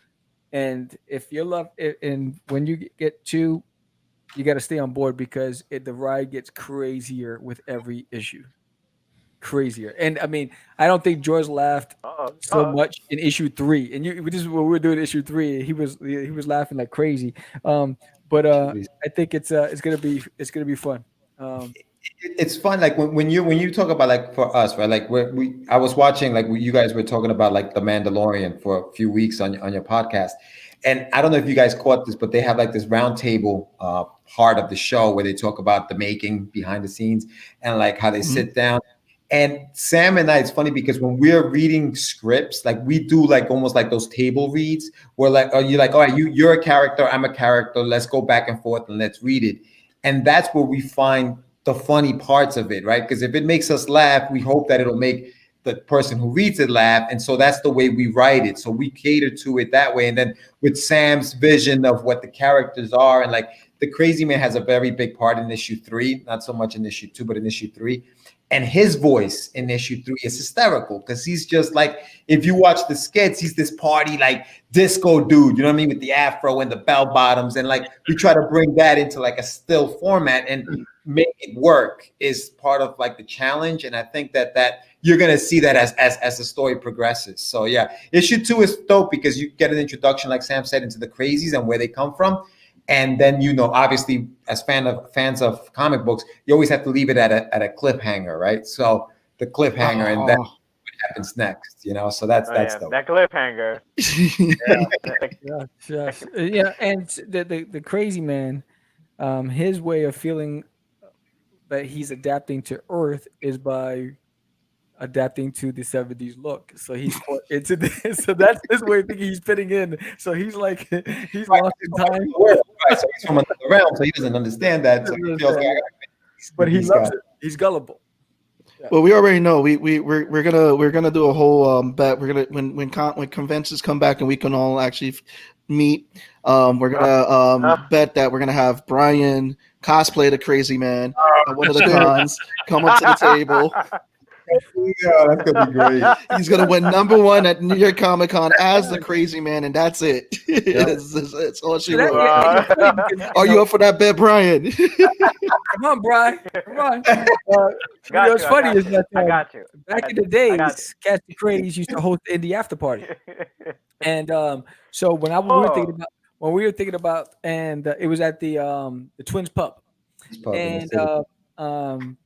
and if you love it, and when you get 2, you got to stay on board because the ride gets crazier with every issue. Crazier, and I mean, I don't think George laughed so much in issue 3. And this is what we were doing issue 3. He was laughing like crazy. But I think it's gonna be fun. It's fun, like when you talk about, like, for us, right? Like I was watching, like, you guys were talking about, like, The Mandalorian for a few weeks on your podcast. And I don't know if you guys caught this, but they have, like, this roundtable part of the show where they talk about the making behind the scenes and, like, how they sit down. And Sam and I, it's funny because when we're reading scripts, like, we do, like, almost like those table reads where, like, you're like, all right, you're a character, I'm a character, let's go back and forth and let's read it. And that's where we find the funny parts of it, right? Because if it makes us laugh, we hope that it'll make the person who reads it laugh. And so that's the way we write it. So we cater to it that way. And then with Sam's vision of what the characters are, and, like, the Crazy Man has a very big part in issue 3, not so much in issue 2, but in issue 3. And his voice in issue 3 is hysterical because he's just like, if you watch the skits, he's this party, like, disco dude, you know what I mean? With the afro and the bell bottoms. And, like, we try to bring that into, like, a still format and make it work is part of, like, the challenge. And I think that you're going to see that as the story progresses. So yeah, issue 2 is dope because you get an introduction, like Sam said, into the Crazies and where they come from. And then, obviously, as fans of comic books, you always have to leave it at a cliffhanger, right? So the cliffhanger, and then what happens next, So that's dope. That cliffhanger. Yeah. And the Crazy Man, his way of feeling that he's adapting to Earth is by adapting to the 70s look. So he's into this. So that's his way of thinking he's fitting in. So he's like, he's lost in time. Right, so he's from another realm, so he doesn't understand that. So he feels like, but he loves it. He's gullible. Yeah. Well, we already know we're gonna do a whole bet. We're gonna when conventions come back and we can all actually meet. We're gonna bet that we're gonna have Brian cosplay the Crazy Man at one of the cons. Come up to the table. Yeah, that's gonna be great. He's gonna win #1 at New York Comic Con as the Crazy Man, and that's it. It's all she wrote. Are you up for that bet, Brian? Come on, Brian. Come on. What's funny is that I got you. Back in the days, Catch the Craze used to host the indie after party, and so when we were thinking about, and it was at the Twins Pub, and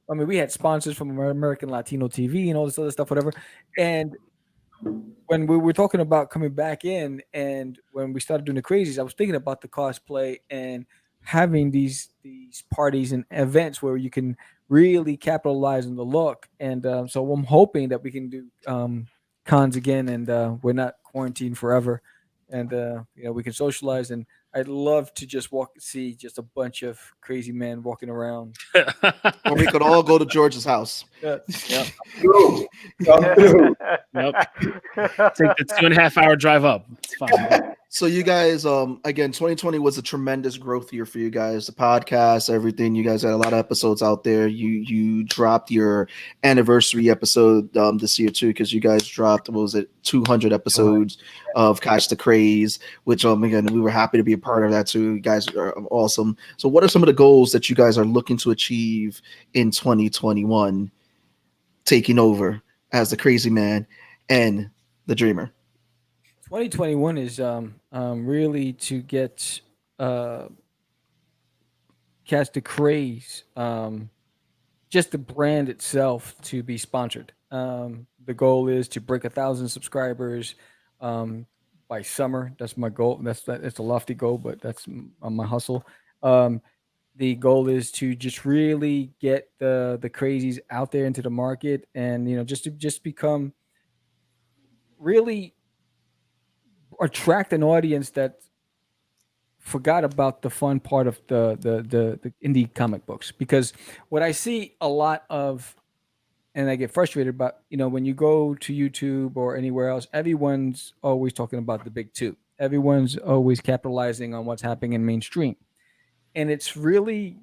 I mean, we had sponsors from American Latino TV and all this other stuff, whatever. And when we were talking about coming back in, and when we started doing the Crazies, I was thinking about the cosplay and having these parties and events where you can really capitalize on the look. And so I'm hoping that we can do cons again, and we're not quarantined forever, and we can socialize. And I'd love to just see just a bunch of crazy men walking around. Or we could all go to George's house. Yeah. True. Come through. Yep. Take the 2.5 hour drive up. It's fine. So you guys, again, 2020 was a tremendous growth year for you guys. The podcast, everything. You guys had a lot of episodes out there. You dropped your anniversary episode this year too, because you guys dropped, what was it, 200 episodes of Catch the Craze, which again, we were happy to be a part of that too. You guys are awesome. So what are some of the goals that you guys are looking to achieve in 2021, taking over as the Crazy Man and the Dreamer? 2021 is really to get Catch the Craze, just the brand itself to be sponsored. The goal is to break 1,000 subscribers by summer. That's my goal. That's a lofty goal, but that's my hustle. The goal is to just really get the crazies out there into the market, and just become really attract an audience that forgot about the fun part of the indie comic books. Because what I see a lot of, and I get frustrated about, when you go to YouTube or anywhere else, everyone's always talking about the big two. Everyone's always capitalizing on what's happening in mainstream, and it's really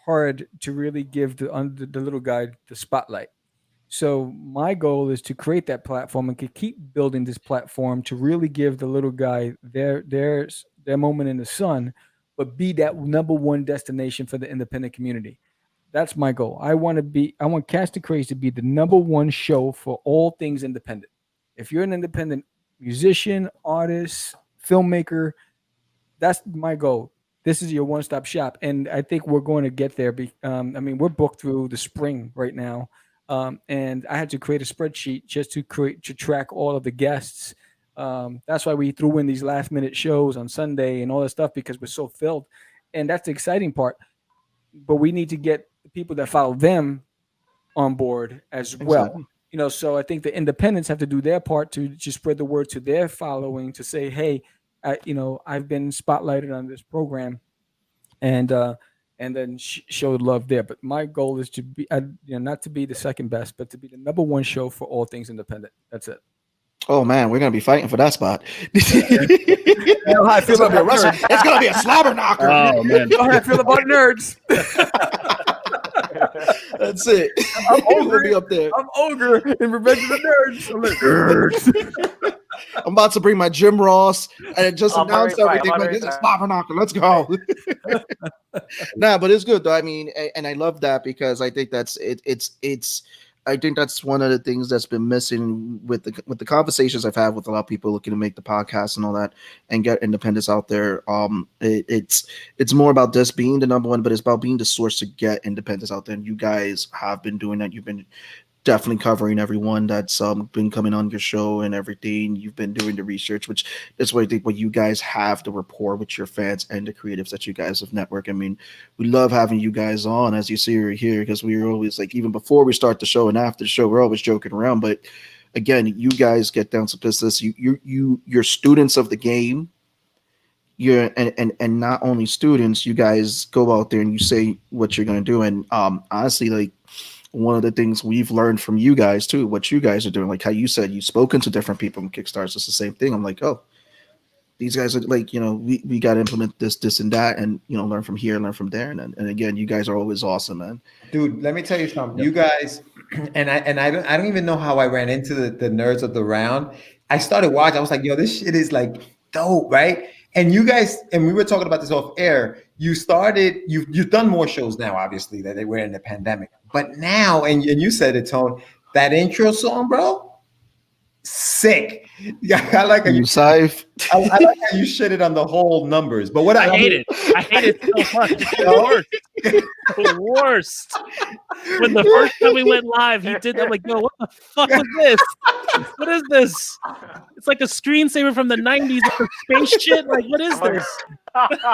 hard to really give the little guy the spotlight. So my goal is to create that platform and to keep building this platform to really give the little guy their moment in the sun, but be that number one destination for the independent community. That's my goal. I want Catch the Craze to be the number one show for all things independent. If you're an independent musician, artist, filmmaker, that's my goal. This is your one-stop shop, and I think we're going to get there. We're booked through the spring right now. And I had to create a spreadsheet just to track all of the guests. That's why we threw in these last minute shows on Sunday and all that stuff, because we're so filled. And that's the exciting part. But we need to get the people that follow them on board as well. Exactly. So I think the independents have to do their part to just spread the word to their following, to say, hey, I've been spotlighted on this program, and then show love there. But my goal is to be, not to be the second best, but to be the number one show for all things independent. That's it. Oh man, we're gonna be fighting for that spot. You know how I feel about nerds. It's gonna be a slobber knocker. Oh man, you know how I feel about nerds. That's it. I'm ogre. Be up there. I'm ogre in Revenge of the Nerds. I'm like, nerds. I'm about to bring my Jim Ross and just announce everything. Like, this is slobber knocker. Let's go. Nah, but it's good though. I mean, and I love that, because I think that's it. It's. I think that's one of the things that's been missing with the conversations I've had with a lot of people looking to make the podcast and all that and get independence out there. It's more about this being the number one, but it's about being the source to get independence out there. And you guys have been doing that. You've been definitely covering everyone that's been coming on your show and everything. You've been doing the research, which is what I think when you guys have the rapport with your fans and the creatives that you guys have networked. I mean, we love having you guys on, as you see right here, because we were always like, even before we start the show and after the show, we're always joking around. But again, you guys get down to business. You're students of the game. You're and not only students, you guys go out there and you say what you're gonna do. And honestly, like, one of the things we've learned from you guys too, what you guys are doing, like how you said you've spoken to different people in Kickstarter, it's the same thing. I'm like, oh, these guys are like, we got to implement this and that, and learn from here, learn from there, and again, you guys are always awesome, man. Dude, let me tell you something. You guys, and I don't even know how I ran into the nerds of the round. I started watching. I was like, yo, this shit is like dope, right? And you guys, and we were talking about this off air. You've done more shows now, obviously, that they were in the pandemic. But now, and you said it, Tone, that intro song, bro, sick. Yeah, I like how you Saif. I like how you shitted on the whole numbers. But what I hate it. I hate it so much. It's the worst. The worst. When the first time we went live, he did that. I'm like, yo, what the fuck is this? What is this? It's like a screensaver from the 90s with the space shit. Like, what is this?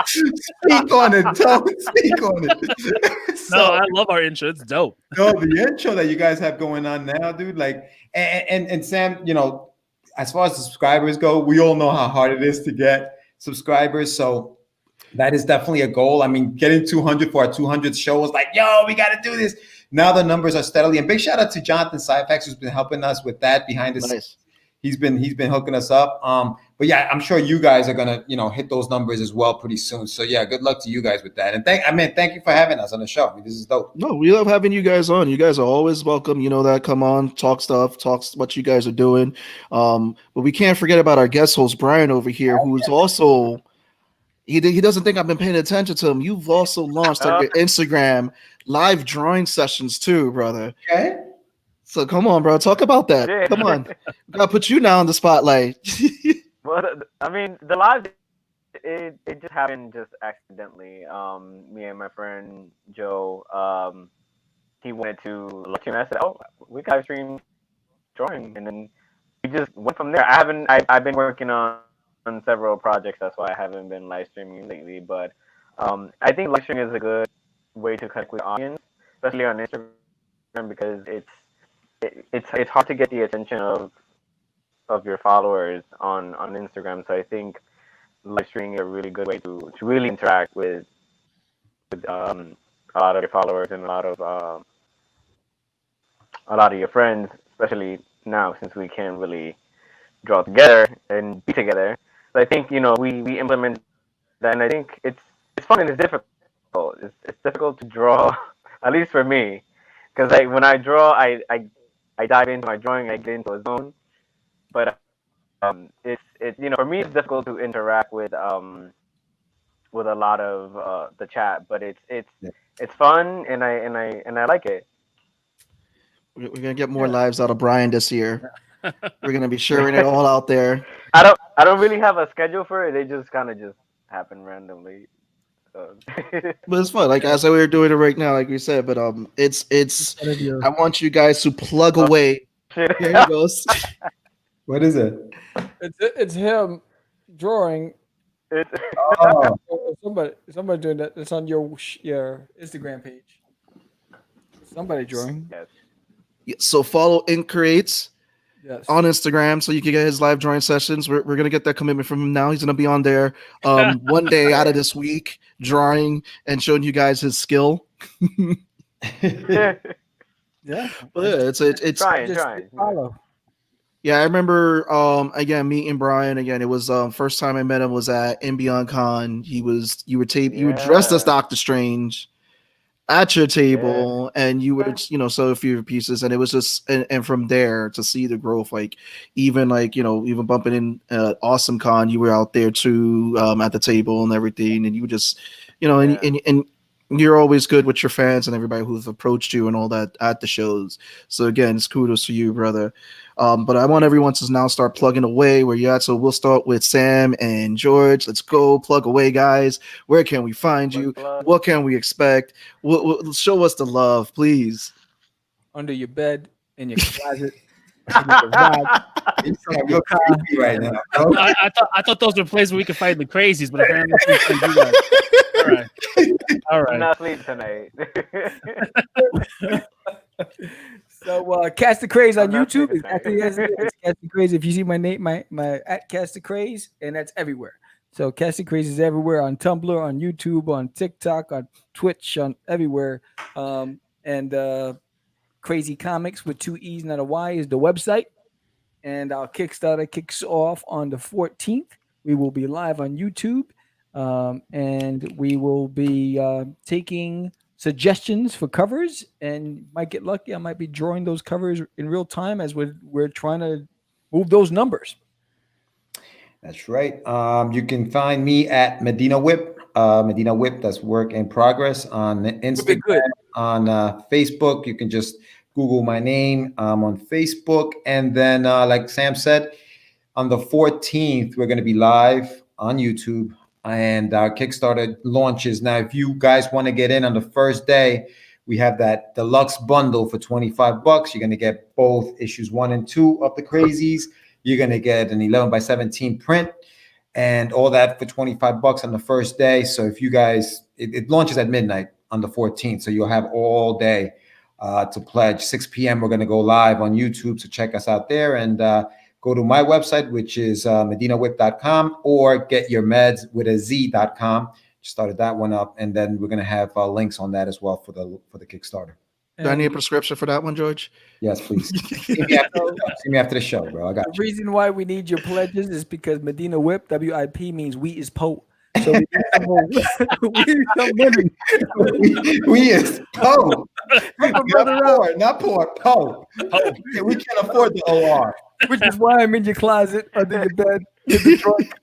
Speak on it, Tone. Speak on it. No, I love our intro. It's dope. No, the intro that you guys have going on now, dude. Like, and Sam, as far as the subscribers go, we all know how hard it is to get. subscribers. So that is definitely a goal. I mean, getting 200 for our 200th show was like, yo, we got to do this. Now the numbers are steadily, and big shout out to Jonathan Syfax, who's been helping us with that behind the scenes. He's been hooking us up. But yeah, I'm sure you guys are gonna, hit those numbers as well pretty soon. So yeah, good luck to you guys with that. And thank you for having us on the show. I mean, this is dope. No, we love having you guys on. You guys are always welcome. You know that. Come on, talk what you guys are doing. But we can't forget about our guest host Brian over here, who's also he doesn't think I've been paying attention to him. You've also launched your Instagram live drawing sessions too, brother. Okay. So come on, bro, talk about that. Yeah. Come on, gotta put you now on the spotlight. Well, I mean, the live, it just happened just accidentally. Me and my friend Joe, he wanted to live stream. I said, "Oh, we can live stream drawing," and then we just went from there. I've been working on several projects. That's why I haven't been live streaming lately. But I think live streaming is a good way to connect with the audience, especially on Instagram, because it's hard to get the attention of your followers on Instagram. So I think live streaming is a really good way to really interact with a lot of your followers and a lot of your friends, especially now since we can't really draw together and be together. So I think we implement that, and I think it's fun and it's difficult. It's difficult to draw, at least for me, because when I draw, I dive into my drawing, I get into a zone. But it's for me, it's difficult to interact with a lot of the chat. But it's fun, and I like it. We're gonna get more lives out of Brian this year. We're gonna be sharing it all out there. I don't really have a schedule for it. They just kind of just happen randomly. So. But it's fun, like as we were doing it right now, like we said. But it's. I want you guys to plug away. Shit. Here he goes. What is it? It's him drawing. Oh, Somebody doing that. It's on your Instagram page. Somebody drawing. Yes. So follow Ink Creates. Yes. On Instagram, so you can get his live drawing sessions. We're gonna get that commitment from him now. He's gonna be on there one day out of this week, drawing and showing you guys his skill. Yeah. But yeah, it's trying. Follow. Yeah, I remember again meeting Brian again. It was first time I met him was at Beyond Con. You were dressed as Doctor Strange at your table, and you would sew a few pieces, and it was just and from there to see the growth, like even bumping in Awesome Con, you were out there too at the table and everything, and you would just and you're always good with your fans and everybody who's approached you and all that at the shows. So again, it's kudos to you, brother. But I want everyone to now start plugging away where you're at. So we'll start with Sam and George. Let's go plug away, guys. Where can we find you? What can we expect? Show us the love, please. Under your bed, in your closet. You're creepy right now. I thought those were places where we could fight the crazies, but apparently all right. I'm not sleeping tonight. So Catch the Craze on YouTube is actually it's Catch the Craze. If you see my name, my at Catch the Craze, and that's everywhere. So Catch the Craze is everywhere on Tumblr, on YouTube, on TikTok, on Twitch, on everywhere. And Crazy Comics with 2 E's not a Y is the website. And our Kickstarter kicks off on the 14th. We will be live on YouTube. And we will be taking suggestions for covers, and might get lucky. I might be drawing those covers in real time as we're trying to move those numbers. That's right. You can find me at Medina Whip. Medina Whip, that's work in progress on Instagram, on Facebook. You can just Google my name on Facebook. And then, like Sam said, on the 14th, we're going to be live on YouTube, and our Kickstarter launches. Now, if you guys want to get in on the first day, we have that deluxe bundle for $25. You're going to get both issues 1 and 2 of the Crazees. You're going to get an 11x17 print and all that for $25 on the first day. So if you guys, it launches at midnight on the 14th. So you'll have all day to pledge. 6 p.m. We're going to go live on YouTube. So check us out there. And go to my website, which is medinawhip.com, or getyourmeds.com. Started that one up, and then we're gonna have links on that as well for the Kickstarter. Do I need a prescription for that one, George? Yes, please. See me after the show, bro. I got The you. reason why we need your pledges is because Medina Whip, WIP, means we is Poe. So we need some more. We need some money. We is Poe. Help a brother out. Not poor, Poe. We can't afford the OR. Which is why I'm in your closet, under your bed, in the trunk.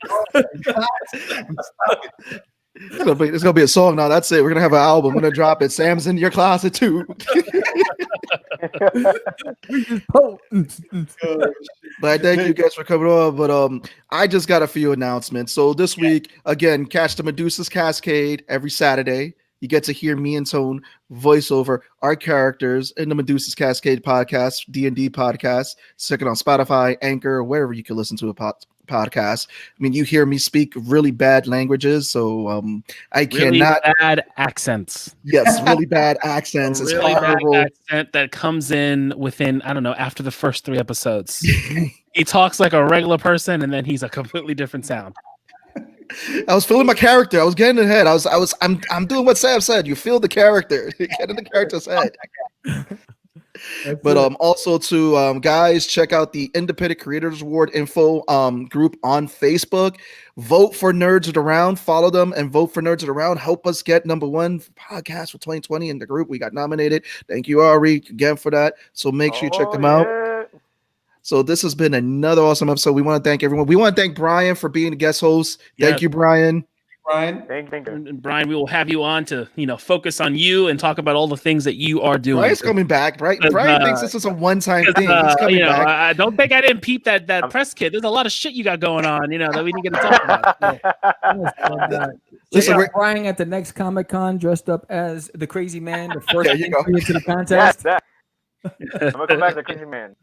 It's gonna be a song now. That's it. We're gonna have an album. We're gonna drop it. Sam's in your closet too. But I thank you guys for coming on. But I just got a few announcements. So this week, again, catch the Medusa's Cascade every Saturday. You get to hear me and Tone voice over our characters in the Medusa's Cascade podcast, D&D podcast. Check it on Spotify, Anchor, wherever you can listen to a podcast. I mean, you hear me speak really bad languages, so I Really cannot. bad accents. Yes, really bad accents. It's Really bad horrible. accent that comes in within, I don't know, after the first 3 episodes. He talks like a regular person, and then he's a completely different sound. I was feeling my character. I was getting ahead. I'm doing what Sam said. You feel the character. Get in the character's head. But also to guys, check out the Independent Creators Award info group on Facebook. Vote for Nerds Around. Follow them and vote for Nerds Around. Help us get #1 podcast for 2020 in the group. We got nominated. Thank you, Ari, again for that. So make sure you check them out. So this has been another awesome episode. We want to thank everyone. We want to thank Brian for being the guest host. Thank you, Brian. Thank you. And Brian, we will have you on to focus on you and talk about all the things that you are doing. Brian's coming back. Brian thinks this is a one-time thing. He's coming back. I don't think I didn't peep that press kit. There's a lot of shit you got going on, that we didn't get to talk about. Listen, we're Brian at the next Comic-Con dressed up as the Crazy Man, the first There you go. entry into the contest. Yes, I'm gonna go back to Crazy Man.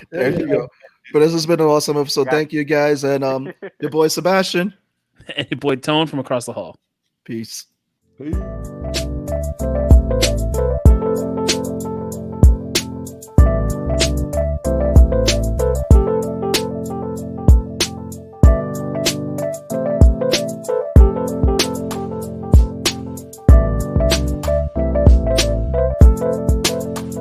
There you go. But this has been an awesome episode. Thank you guys. And your boy Sebastian. And your boy Tone from across the hall. Peace. Peace.